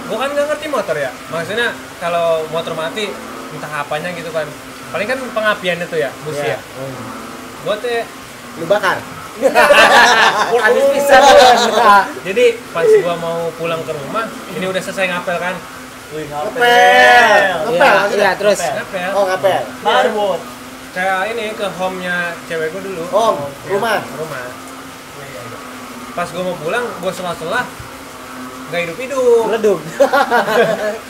gua kan nggak ngerti motor ya. Maksudnya kalau motor mati entah apanya gitu kan. Paling kan pengapian itu ya, busi ya. Gua teh Lu bakar. Habis bisa doang. jadi pas gua mau pulang ke rumah, ini udah selesai ngapel kan. Wih, Ngepel. Iya, maksudnya? iya, terus Ngapel. Oh, ngapel. Marbot. Kayak ini ke home-nya cewek gua dulu. Home, Iya, rumah. Rumah. Pas gua mau pulang, gua selah-selah nggak hidup-hidup. meleduk.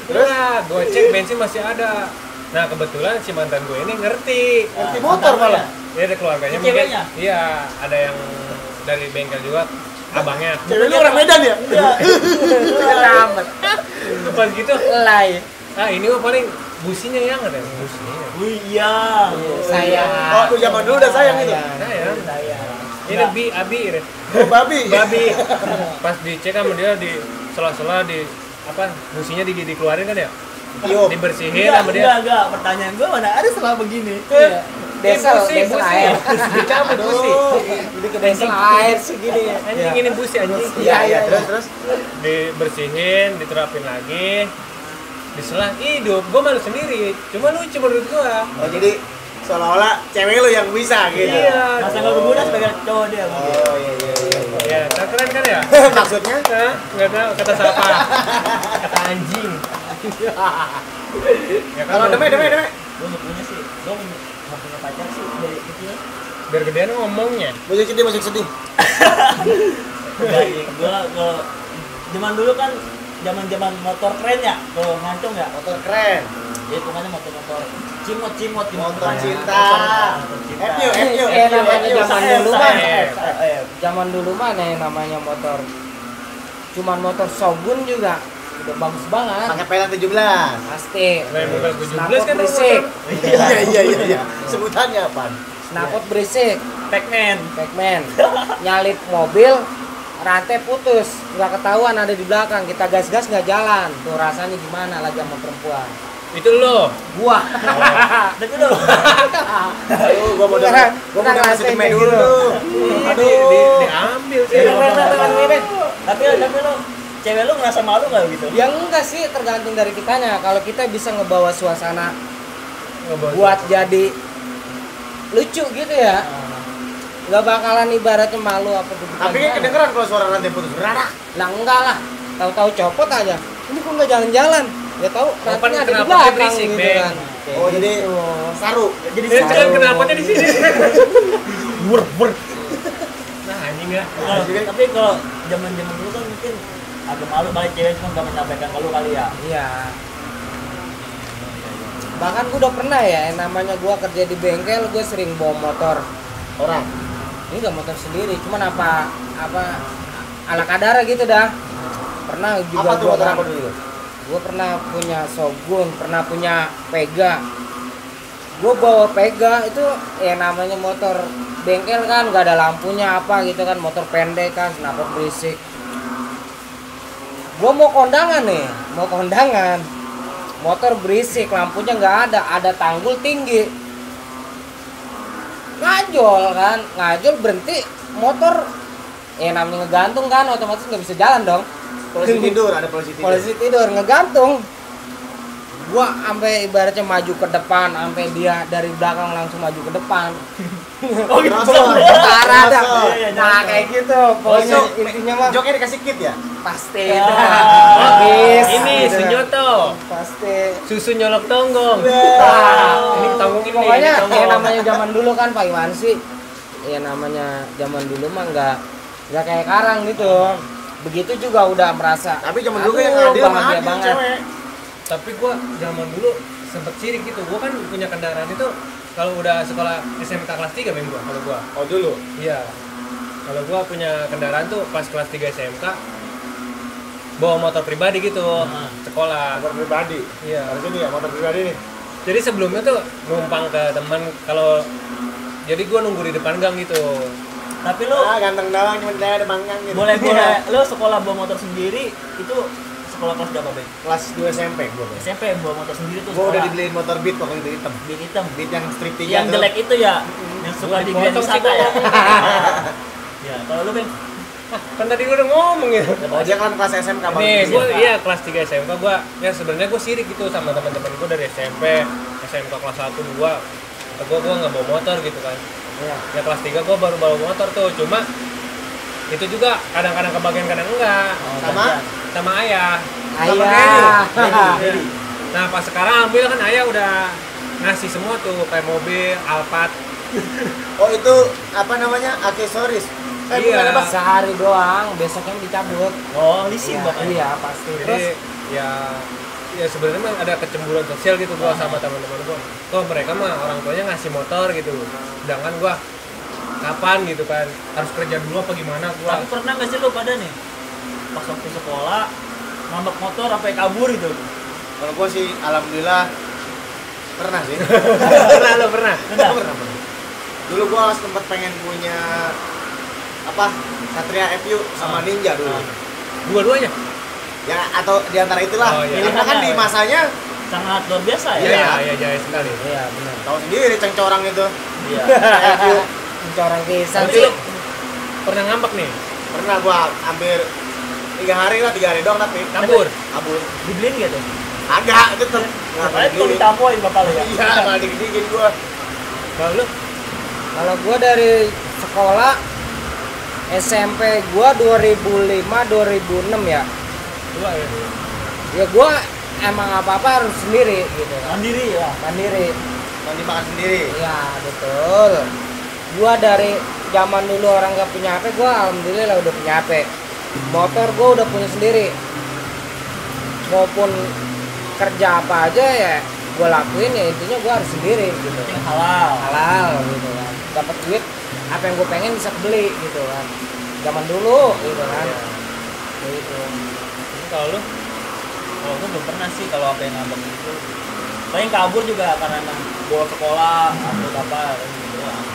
Terus gua cek bensin masih ada. Nah kebetulan si mantan gue ini ngerti. Ngerti motor malah. Dia ada keluarganya Ini ceweknya? Iya, ada yang dari bengkel juga, abangnya. Cewek lu orang Medan ya? Enggak. Selamat. Pas gitu, Lay. ah ini mah paling businya yang ada businya. Wih iya. Sayang. Oh, tuh zaman dulu udah sayang itu. Sayang. Saya. Ini abi ini. Oh, babi. Babi. Pas dicek sama dia di sela-sela di apa businya dikeluarin kan ya? Yo. Dibersihin sama dia. Enggak. Pertanyaan gue mana ada setelah begini. Iya. Desel busi. air. Dicabut busi. Jadi ke desel air segini ya. Anjing ini busi anjing. Iya, terus. Dibersihin, diterapin lagi. Diselah hidup, gue malu sendiri. Cuma lucu menurut gue. Oh, jadi seolah-olah cewek lu yang bisa gitu. Iya. Masa nggak berguna sebagai cowok dia. Oh, iya. Ya, keren kan ya? Maksudnya? Hah? Nggak tahu kata siapa? Kata anjing. Ya kan Kalau deme. Gue nggak punya sih. Gue nggak punya pacar sih dari kecil. biar gedean ngomongnya. Musik sedih. Enggak sih. Gue kalau zaman dulu kan zaman motor keren ya. Kalau ngancung ya. Motor keren. Ya hitungannya motor cimot Motor cinta. Motor cinta. FU. Namanya zaman dulu mah. Eh, Zaman dulu mana yang namanya motor. Cuman motor Shogun juga udah bagus banget. Pakai pelan 17. Pasti. Lain motor 17 Snapot kan berisik. Iya. Sebutannya apa? Snapot berisik. Pac-Man. Pac-Man. Nyalip mobil, rantai putus, nggak ketahuan ada di belakang. Kita gas-gas nggak jalan. Tuh rasanya gimana lagi sama perempuan? Itu lo. Gua. Tapi dulu. Aduh, gua mau denger si Deme dulu. Diambil sih. Tapi lo cewek lu ngerasa malu nggak gitu? Ya enggak sih, tergantung dari kitanya. Kalau kita bisa ngebawa suasana Ngebawa buat jadi lucu gitu ya, nggak bakalan ibaratnya malu apa gitu. Tapi kan kedengeran kalau suara rantai putus. Rarak. Lah enggak lah, tahu-tahu copot aja. Ini kok nggak jalan-jalan? Ya tahu, Kapan rantainya ada di kenapa belakang berisik, gitu Beng? kan. Kayak Oh, jadi gitu. saru. Jadi Ini kan Saru. kenapanya di sini. Wur. Nah, anjing ya. Tapi kalau zaman dulu kan mungkin agak malu balik cewek cuma nggak menyampaikan ke lu kali ya. Iya. Bahkan gue udah pernah ya, yang namanya gue kerja di bengkel, gue sering bawa motor. Orang. Ini nggak motor sendiri, cuman apa ala kadara gitu dah. Pernah juga Apa tuh gua motor kan- apa dulu? Gue pernah punya Shogun, pernah punya Pega. Gue bawa Pega itu ya namanya motor bengkel kan, nggak ada lampunya apa gitu kan, motor pendek kan, knalpot berisik. Gue mau kondangan nih, motor berisik, lampunya nggak ada tanggul tinggi. Ngajol berhenti, motor namanya ngegantung kan, otomatis nggak bisa jalan dong. Polisi tidur. Polisi tidur ngegantung. Gua sampai ibaratnya maju ke depan, sampai dia dari belakang langsung maju ke depan. Oh gitu. Parah dah. Iya, Nah, kayak gitu. Pokoknya Oh, intinya mah Joknya dikasih kit ya? pasti Ya. itu mah. Habis. Ini Gitu. Sunyoto. Pasti. Susu nyolok tonggong. Nah, Ini tonggong ini. pokoknya ini tonggong. ya namanya zaman dulu kan Pak Iwan sih. Ya namanya zaman dulu mah nggak kayak sekarang gitu. Begitu juga udah merasa. Tapi zaman dulu aduh, yang adil mah bahagia adil banget. cewek. Tapi gua zaman dulu sempet sirik gitu. Gua kan punya kendaraan itu kalau udah sekolah SMK kelas 3 Bang kalau gua. Oh, dulu. Iya. Kalau gua punya kendaraan tuh pas kelas 3 SMK bawa motor pribadi gitu sekolah. Motor pribadi. Iya. Harus ini ya, motor pribadi nih. Jadi sebelumnya tuh numpang ke teman kalau jadi gua nunggu di depan gang gitu. Tapi lu Ganteng doang, cuma dia ada manggang gitu. boleh lu sekolah bawa motor sendiri itu sekolah kelas berapa, Bang? Kelas 2 SMP gua. Bang. SMP bawa motor sendiri tuh Gua udah sekolah. dibeliin motor Beat waktu itu hitam. Beat hitam. Beat yang strip 3 Yang jelek itu ya, yang suka di Grand Dipotong sih Wisata ya. gua. Ya, kalau lu Bang, Kan tadi gua udah ngomong ya. Oh, dia kan kelas SMK Bang. Nih, gue iya kelas 3 SMK gua ya sebenarnya gue sirik gitu sama teman-teman gue dari SMP, SMK kelas 1 2. Gua nggak bawa motor gitu kan. Iya. Ya kelas 3 gua baru bawa motor tuh, cuma itu juga kadang-kadang kebagian kadang enggak. Sama ayah. Ayah. Jadi. Nah, pas sekarang alhamdulillah kan ayah udah ngasih semua tuh kayak mobil, Alphard. Oh, itu apa namanya? Aksesoris. Iya. Bukan apa? Sehari doang, besoknya dicabut. oh leasing Iya, bahkan. iya pasti. Jadi Terus ya sebenarnya mah ada kecemburuan sosial gitu gua sama teman-teman gua. Kok mereka mah orang tuanya ngasih motor gitu. Sedangkan gua kapan gitu kan harus kerja dulu apa gimana gua. Tapi pernah nggak sih lu pada nih pas waktu sekolah ngambek motor sampai kabur gitu? Kalau gua sih alhamdulillah Pernah sih. Pernah. Pernah. Dulu gua sempat pengen punya apa? Satria FU sama Ninja dulu. Dua-duanya. Ya atau di antara itulah. Oh, iya. Karena kan di masanya sangat luar biasa ya. Iya, jaya sekali. Iya benar. tahu sendiri cengcorang itu. Iya. FU. Corang kisah Tapi sih. pernah ngambek nih, Pernah gua hampir 3 hari doang tapi kabur. kabur. Dibeliin gitu. Agak itu tuh. Makanya tuh ditampoin bapak lu ya. Iya, malah digigit gua. Kalau lu Kalau gua dari sekolah SMP gua 2005 2006 ya. dua ya. Ya gua emang apa-apa harus sendiri gitu kan. Mandiri ya. Mandiri. Mandi makan sendiri. Iya, betul. Gua dari zaman dulu orang gak punya HP, gua alhamdulillah udah punya HP. Motor gua udah punya sendiri. Maupun kerja apa aja ya gua lakuin, ya intinya gua harus sendiri gitu. Yang halal. Halal gitu kan. Dapat duit apa yang gua pengen bisa beli gitu kan. Zaman dulu gitu kan. Gitu. Ini kalau lu? Kalau gue belum pernah sih kalau apa yang ngambek gitu. Paling kabur juga karena emang bolos sekolah atau apa gitu doang.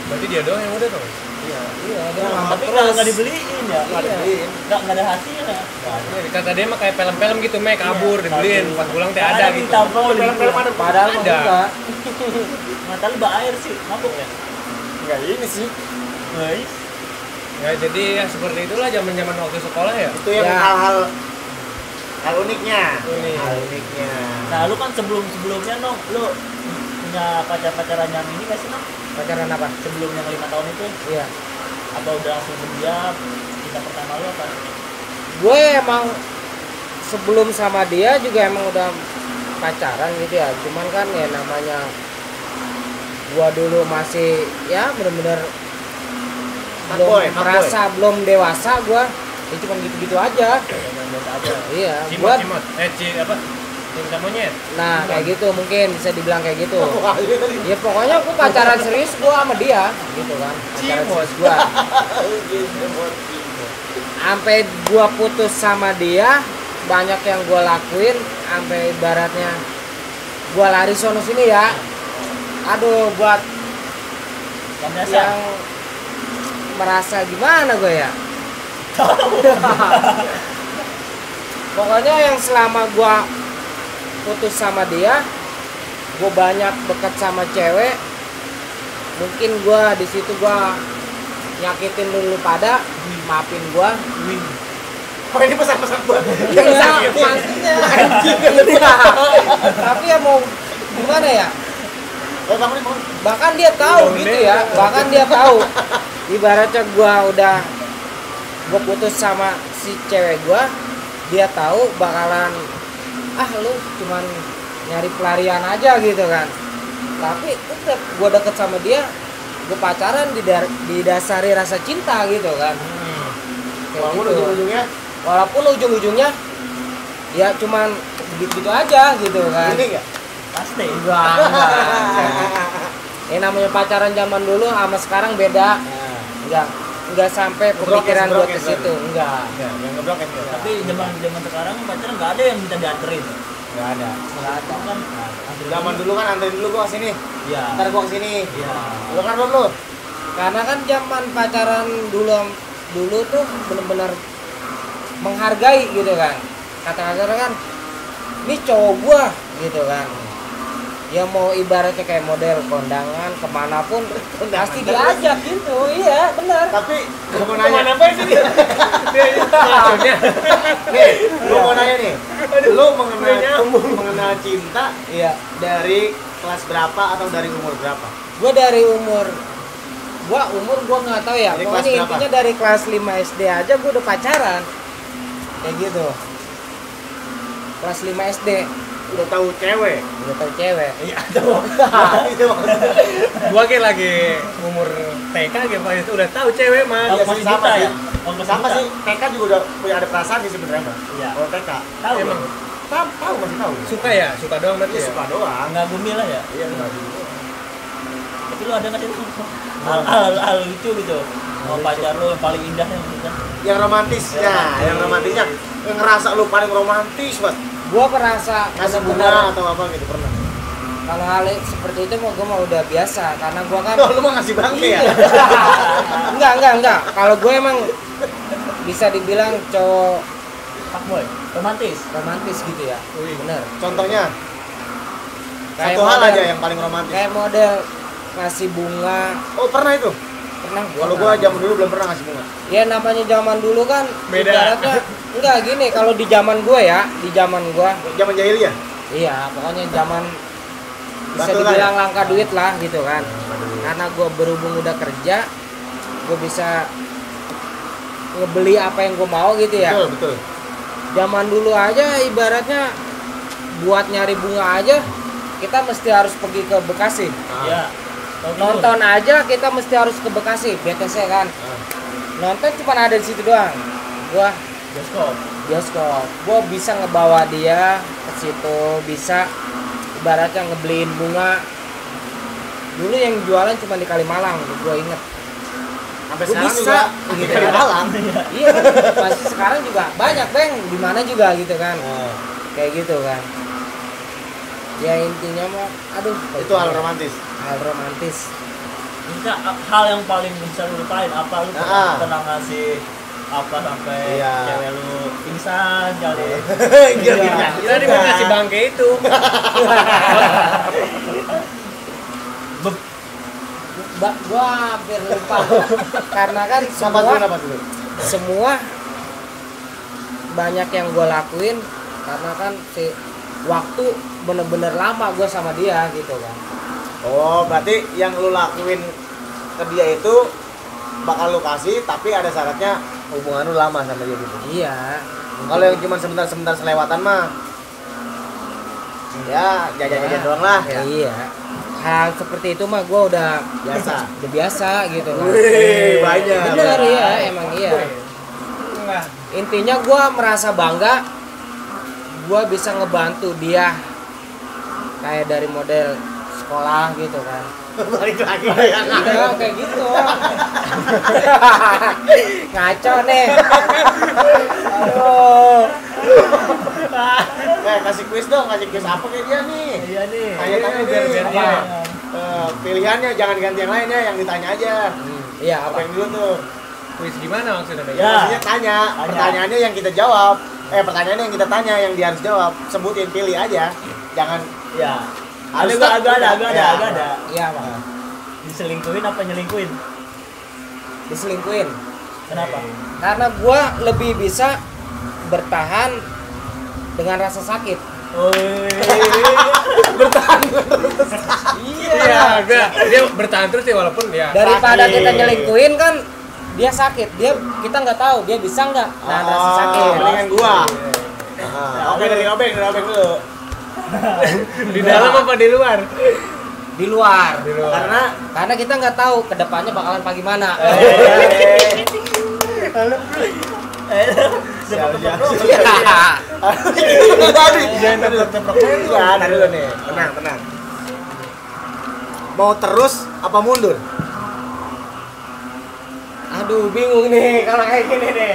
Berarti dia doang yang udah tuh. Iya. Iya, dia Nah, ngambek tapi terus. nggak dibeliin ya. Nggak dibeliin. Nggak ada hasilnya. Iya, kata dia mah kayak film-film gitu, Mek, kabur, Iya, dibeliin, kabur. pas pulang teh Nggak ada ada gitu. ditampolin. Film-film ada. Padahal mah Ada. enggak. Nah, tadi mbak air sih mabuk ya. Enggak ini sih. Guys. Ya jadi ya seperti itulah zaman-zaman waktu sekolah ya. Itu yang Ya. hal uniknya. Unik. Hal uniknya. Nah, lu kan sebelumnya Nong, lu punya pacaran yang ini nggak sih Nong? Pacaran apa? Sebelum yang 5 tahun itu? Iya. Atau udah langsung berdiam? Cinta pertama lu apa? Gue emang sebelum sama dia juga emang udah pacaran gitu ya, cuman kan ya namanya gua dulu masih ya bener-bener belum Fuckboy, merasa belum dewasa gua, ya cuma gitu-gitu aja. Biasa aja. Iya, gua Cimot. Apa? Cinta monyet. nah kayak gitu mungkin bisa dibilang kayak gitu. Wah, ini tadi. Ya pokoknya gua pacaran serius gua sama dia gitu kan. Pacaran Cimot. serius gua. Sampai gua putus sama dia, banyak yang gua lakuin, sampai ibaratnya gua lari sono sini ya. Aduh, buat Kan biasa. yang merasa gimana gue ya. Pokoknya yang selama gua putus sama dia, gua banyak dekat sama cewek. Mungkin gua di situ gua nyakitin dulu pada, maafin gua. Oh, ini pesan-pesan buat. Iya, maksudnya. Tapi ya mau gimana ya? Bangun. Bahkan dia tahu Bangun gitu deh. ya. Bahkan dia tahu. Ibaratnya gua putus sama si cewek gua, dia tahu bakalan lu cuman nyari pelarian aja gitu kan. Tapi tetap gua deket sama dia, gua pacaran didasari rasa cinta gitu kan. Kayak Bangun gitu. ujung-ujungnya. Walaupun ujung-ujungnya ya cuman gitu aja gitu kan. Ini enggak? Pasti. Enggak. Ini namanya pacaran zaman dulu sama sekarang beda. Enggak sampai pemikiran gua ke Ngebrokes, situ, enggak. Ya, yang ngeblok ya. Tapi zaman sekarang pacaran nggak ada yang minta dianterin. Enggak ada. Nggak ada kan? Anterin Zaman dulu kan anterin dulu gua ke sini. Iya. Ntar gua ke sini. Iya. Lu kan belum lu? Karena kan zaman pacaran dulu tuh bener-bener menghargai gitu kan. Kata-kata kan ini cowok gua gitu kan. Ya mau ibaratnya kayak model kondangan kemanapun pasti diajak gitu, iya benar. Tapi gua mau nanya. Apa sih dia? Maksudnya. Nih, gua mau nanya nih. Lu mengenal cinta Iya. dari kelas berapa atau dari umur berapa? Gua nggak tahu ya. Dari Pokoknya kelas berapa? intinya dari kelas 5 SD aja gua udah pacaran. Kayak gitu. Kelas 5 SD Udah tahu cewek. udah tahu cewek. Iya, tahu. Itu maksudnya. Gua kayak lagi umur TK gitu Pak, itu udah tahu cewek mah. Iya, masih sama buta sih. ya? Oh, masih Sama buta. sih. TK juga udah punya ada perasaan sih sebenarnya, Mas. Iya. Kalau TK. Tahu. Emang Tahu masih tahu. suka ya? Suka doang berarti Iya, ya? suka doang. Nggak gumi lah ya. Iya, enggak gitu. Tapi lu ada nggak sih hal lucu gitu? Mau pacar lu yang paling indah yang gitu kan? Yang romantisnya, yang romantisnya yang ngerasa lu paling romantis, Mas. Gua merasa Ngasih benar-benar bunga atau apa gitu pernah. Kalau hal seperti itu mau gue mah udah biasa karena gue kan Oh, lu mah ngasih bangke ya? enggak. Kalau gue emang bisa dibilang cowok Fuckboy, romantis. romantis gitu ya. Bener. Contohnya Kayak satu hal model- aja yang paling romantis. Kayak model ngasih bunga. Oh, pernah itu? Pernah Kalau gua zaman dulu belum pernah ngasih bunga. ya namanya zaman dulu kan Beda. ibaratnya enggak gini kalau di zaman gue ya, di zaman gue Zaman jahiliyah. iya pokoknya zaman bisa Batu lah dibilang ya? langka duit lah gitu kan. Karena gue berhubung udah kerja, gue bisa ngebeli apa yang gue mau gitu ya. Betul, betul. Zaman dulu aja ibaratnya buat nyari bunga aja kita mesti harus pergi ke Bekasi. Ya. Nonton aja kita mesti harus ke Bekasi, BTC kan. Nonton cuma ada di situ doang. Gua bioskop. Gua bisa ngebawa dia ke situ, bisa ibaratnya ngebeliin bunga. Dulu yang jualan cuma di Kalimalang, gua inget. Sampai Gua sekarang bisa, juga gitu di kan. Kalimalang. Iya, masih sekarang juga banyak, Bang. Di mana juga gitu kan. Kayak gitu kan. Ya intinya mah aduh Itu hal romantis. hal romantis. Bisa hal yang paling bisa lu lupain apa lu pernah ngasih apa sampai Iya. cewek lu pingsan kali. Iya. Tadi mau ngasih bangke itu. Gua hampir lupa karena kan Napas dulu. semua banyak yang gua lakuin karena kan si waktu bener-bener lama gua sama dia gitu kan. Oh, berarti yang lu lakuin ke dia itu bakal lu kasih, tapi ada syaratnya hubungan lu lama sama dia gitu. Iya. Kalau yang cuma sebentar-sebentar selewatan mah ya jajan-jajan doang lah ya. Iya. Hal seperti itu mah gua udah biasa gitu kan. Wih, banyak. Bener ya, emang iya. Intinya gua merasa bangga gua bisa ngebantu dia kayak dari model sekolah gitu kan. Balik lagi. Iya kayak gitu. Ngaco nih. Aduh. Kasih kuis dong, kasih kuis apa kayak dia nih? Iya nih. Tanya-tanya biar nih. dia. Pilihannya jangan ganti yang lain ya, yang ditanya aja. Iya Apa apa? yang dulu tuh? Kuis gimana maksudnya? Ya. Maksudnya tanya, pertanyaannya yang kita jawab. Pertanyaannya yang kita tanya, yang dia harus jawab. Sebutin, pilih aja. Jangan Ya. Harus Agak ada. Iya apa? Diselingkuhin apa nyelingkuhin? Diselingkuhin. Kenapa? Karena gua lebih bisa bertahan dengan rasa sakit. Iya, dia bertahan terus ya walaupun ya. Daripada sakit. kita nyelingkuhin kan dia sakit, kita nggak tahu dia bisa nggak nahan rasa sakit. Mendingan gua. Oke, dari obeng dulu. Di dalam apa di luar? Di luar. Karena Kita nggak tahu kedepannya bakalan bagaimana. Jangan dulu nih. Tenang. Mau terus apa mundur? Aduh bingung nih kalau kayak gini nih.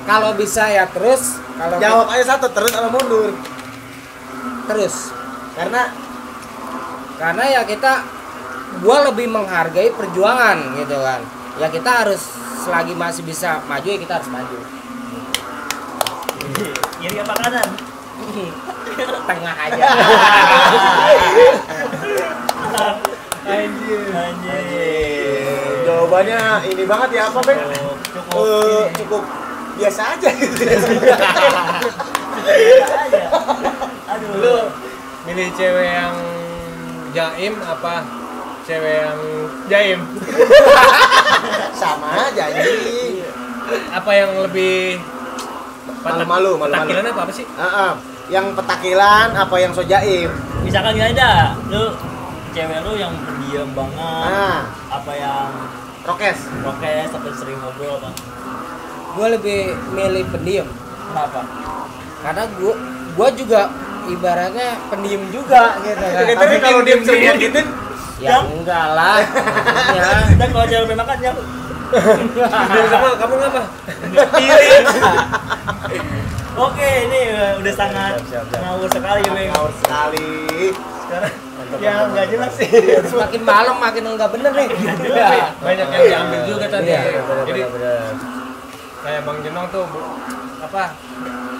Kalau bisa ya terus, kalau Jawab aja satu, terus apa mundur? terus. Karena Ya gua lebih menghargai perjuangan gitu kan. Ya kita harus selagi masih bisa maju ya kita harus maju. Kiri apa kanan? Tengah aja. Anjir. jawabannya ini banget ya apa, Bang? Cukup. Cukup biasa aja gitu. Aduh. Lu milih cewek yang jaim apa cewek yang jaim? Sama aja ini. Apa yang lebih Malu-malu. petakilan apa sih? Yang petakilan apa yang sojaim? Misalkan gini aja, lu cewek lu yang pendiam banget, apa yang Rokes. sampai sering ngobrol apa? Gua lebih milih pendiam. Kenapa? Karena gua juga ibaratnya pendiam juga gitu kan. Tapi kalau diem semua gitu, Ya enggak lah. Maksudnya Dan kalau cewek makan ya Dia sama kamu ngapa? Oke, ini udah sangat Siap. ngawur sekali, Bang. ngawur sekali. Sekarang ya nggak jelas sih. Terus makin malam makin enggak bener nih. Iya, banyak yang diambil juga tadi. Iya, Jadi kayak Bang Jenong tuh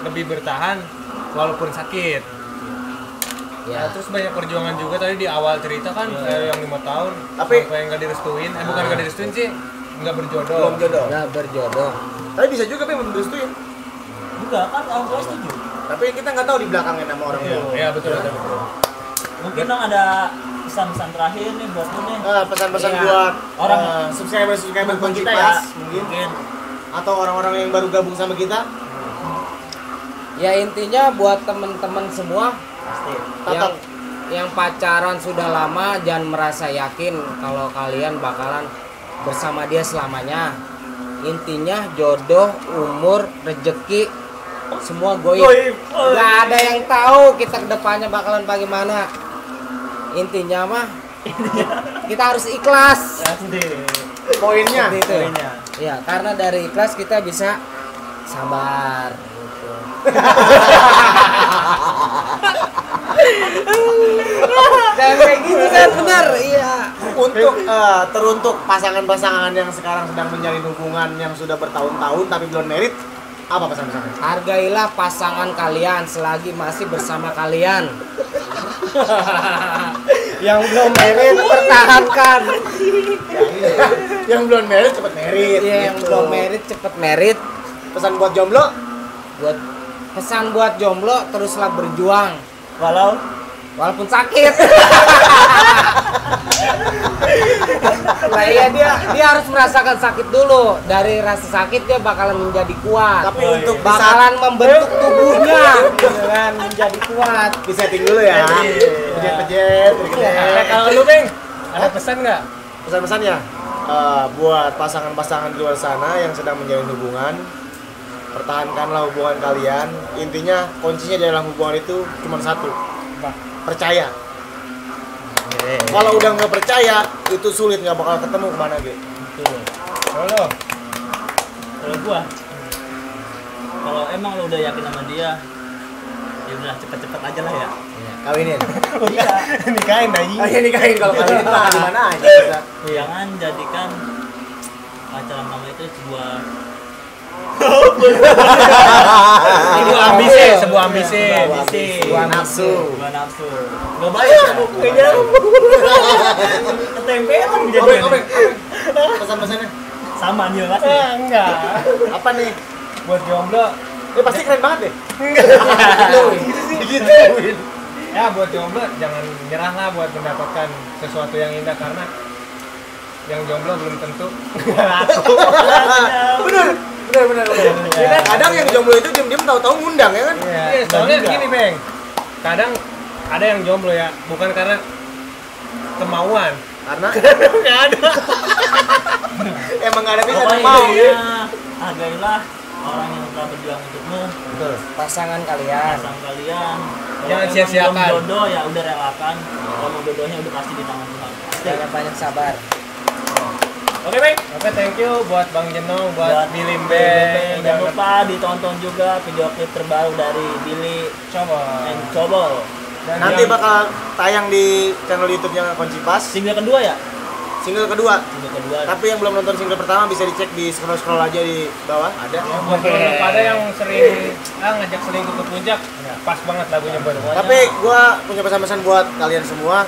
lebih bertahan walaupun sakit. Ya. Nah, terus banyak perjuangan juga tadi di awal cerita kan kayak yang 5 tahun Tapi- sampai nggak direstuin, bukan nggak direstuin sih, nggak berjodoh. Belum jodoh. Nggak berjodoh. Tapi bisa juga belum direstuin. Juga kan orang tua setuju. Tapi kita nggak tahu di belakangnya nama orang tua. Iya betul betul. Mungkin dong ada pesan-pesan terakhir nih buat lu nih. Pesan-pesan Iya. buat Orang- subscriber Buat kita ya, Konjipas mungkin mungkin. atau orang-orang yang baru gabung sama kita. Ya intinya buat temen-temen semua Pasti. Tatap. yang pacaran sudah lama jangan merasa yakin kalau kalian bakalan bersama dia selamanya. Intinya jodoh, umur, rezeki semua goib. Gak ada yang tahu kita kedepannya bakalan bagaimana. Intinya mah kita harus ikhlas. Pasti. Poinnya. Seperti itu. Poinnya. Ya karena dari ikhlas kita bisa sabar. Gitu. Dan kayak gitu kan benar, iya. Untuk teruntuk pasangan-pasangan yang sekarang sedang menjalin hubungan yang sudah bertahun-tahun tapi belum merit, apa pesan-pesannya? Hargailah pasangan kalian selagi masih bersama kalian. Yang belum merit pertahankan. Yang belum merit cepet merit. Iya, yang gitu. belum merit cepet merit. Pesan buat jomblo, Pesan buat jomblo teruslah berjuang walaupun sakit. Nah iya dia harus merasakan sakit dulu. Dari rasa sakit dia bakalan menjadi kuat. tapi untuk Bakalan membentuk tubuhnya dengan menjadi kuat. di setting dulu ya. Pejet-pejet, Nah, kalau lu Beng, ada pesan nggak? Pesan-pesannya buat pasangan-pasangan di luar sana yang sedang menjalin hubungan, pertahankanlah hubungan kalian. Intinya kuncinya dalam hubungan itu cuma satu, percaya. Kalau udah nggak percaya, itu sulit, nggak bakal ketemu kemana gitu. Halo. Kalau gua, kalau emang lu udah yakin sama dia, ya udah cepet-cepet aja lah ya. Kawinin. Iya. Nikahin dah. Oh iya nikahin, kalau kawinin mah di mana aja bisa. Jangan jadikan pacaran kamu itu sebuah Sebuah ambisi, sebuah ambisi. Sebuah nafsu. sebuah nafsu. Gak baik ya. Kayaknya ketempean kejadian. Pesan-pesannya Sama dia pasti. Enggak. apa nih? Buat jomblo, Ini pasti keren banget deh. digituin. Ya buat jomblo jangan nyerah lah buat mendapatkan sesuatu yang indah karena yang jomblo belum tentu Bener. Kadang yang jomblo itu diem-diem tahu-tahu ngundang ya kan? Iya, soalnya gini Beng, kadang ada yang jomblo ya bukan karena kemauan, Karena nggak ada. emang nggak ada bisa Pokoknya mau. intinya, hargailah orang yang telah berjuang untukmu, Pasangan kalian. pasangan kalian. Kalau Jangan emang sia-siakan. belum jodoh ya udah relakan. Kalau mau jodohnya udah pasti di tangan Tuhan. Jangan banyak sabar. Oke, Bang. Oke, thank you buat Bang Jenong, buat Billy Bang. Beng, Jangan lupa ditonton juga video klip terbaru dari Billy coba. and Cobol. Dan Nanti yang- bakal tayang di channel YouTube-nya Konjipas. Single kedua ya? Single kedua. Single kedua. Tapi yang belum nonton single pertama bisa dicek di scroll aja di bawah ada. Ya, buat lu pada yang sering ngajak selingkuh ke puncak, pas banget lagunya buat lu. Tapi gua punya pesan-pesan buat kalian semua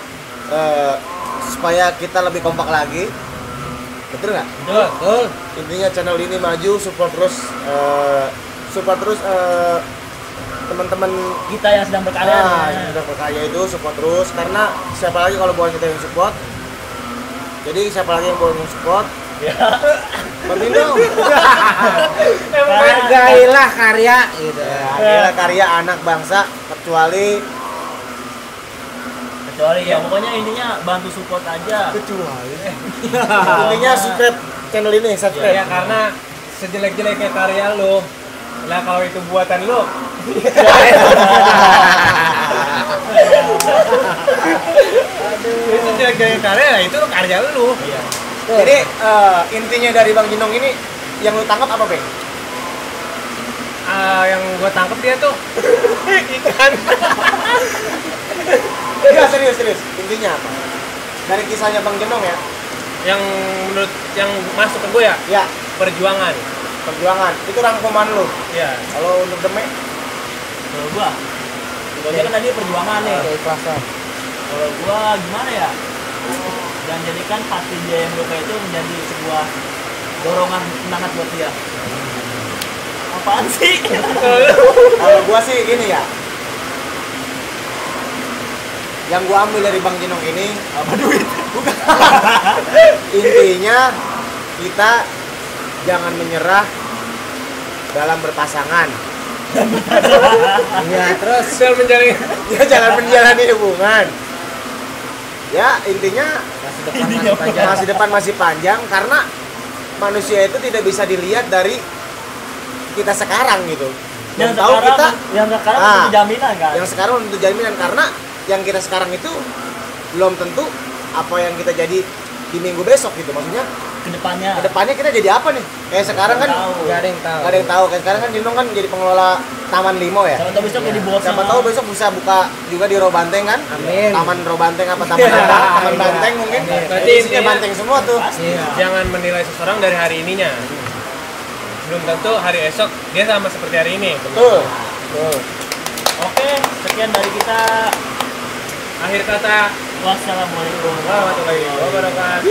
supaya kita lebih kompak lagi. Betul nggak? Betul. Betul. Intinya channel ini maju, support terus teman-teman Kita yang sedang berkarya. yang sudah berkarya itu support terus, karena siapa lagi kalau bukan kita yang support. Jadi siapa lagi yang boleh support? Ya. Bantuin dong. Hargailah karya gitu. Adalah karya anak bangsa, kecuali Kecuali ya pokoknya intinya bantu support aja. intinya subscribe channel ini, subscribe. Ya karena sejelek-jeleknya karya lu, lah kalau itu buatan lu, itu sejelek-jeleknya karya, lah itu karya lu. Iya. Jadi intinya dari Bang Jinong ini yang lu tangkap apa, Bang? Yang gua tangkep dia tuh ikan. Enggak, serius. Intinya apa? Dari kisahnya Bang Jenong ya? Yang menurut yang masuk ke gue ya, Ya, perjuangan. Itu rangkuman lu. Ya. Kalau untuk Demek, Kalau gua kan tadi perjuangan nih. Keikhlasan. Kalau gua gimana ya? Dan jadikan hati dia yang luka itu menjadi sebuah dorongan semangat buat dia. Apaan sih? kalau gua sih gini ya. Yang gua ambil dari Bang Jenong ini Apa duit? bukan. Intinya kita jangan menyerah dalam berpasangan. Iya, terus Saya menjalin Ya jangan menjalani hubungan. Ya intinya masa depan masih panjang. masih karena manusia itu tidak bisa dilihat dari kita sekarang gitu. Yang tahu kita yang sekarang Ah. itu jaminan kan. yang sekarang untuk jaminan karena yang kita sekarang itu belum tentu apa yang kita jadi di minggu besok gitu. Maksudnya Kedepannya. kedepannya kita jadi apa nih? Kayak sekarang kan Nggak ada yang tahu. nggak ada yang tahu. Kayak sekarang kan Jinong kan jadi pengelola Taman Limo ya. Siapa tahu besok jadi bos. Siapa tahu besok bisa buka juga di Robanteng kan? Amin. Taman Robanteng apa taman apa? Taman Banteng mungkin. Berarti Jadi isinya intinya- banteng semua tuh. Iya. jangan menilai seseorang dari hari ininya. Belum tentu hari esok dia sama seperti hari ini. Betul. Oke, sekian dari kita. Akhir kata, Wassalamualaikum warahmatullahi wabarakatuh.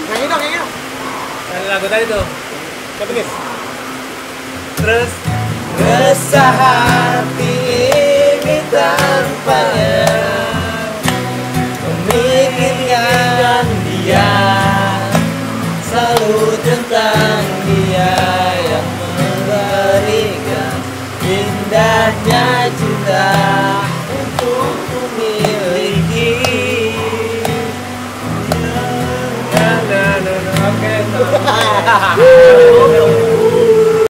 Nyanyi dong, nyanyi dong. Dan lagu tadi tuh. Coba Terus Resah hati ini tanpanya, memikirkan dia, selalu tentang dia yang memberikan indahnya cinta untuk kumiliki. oke.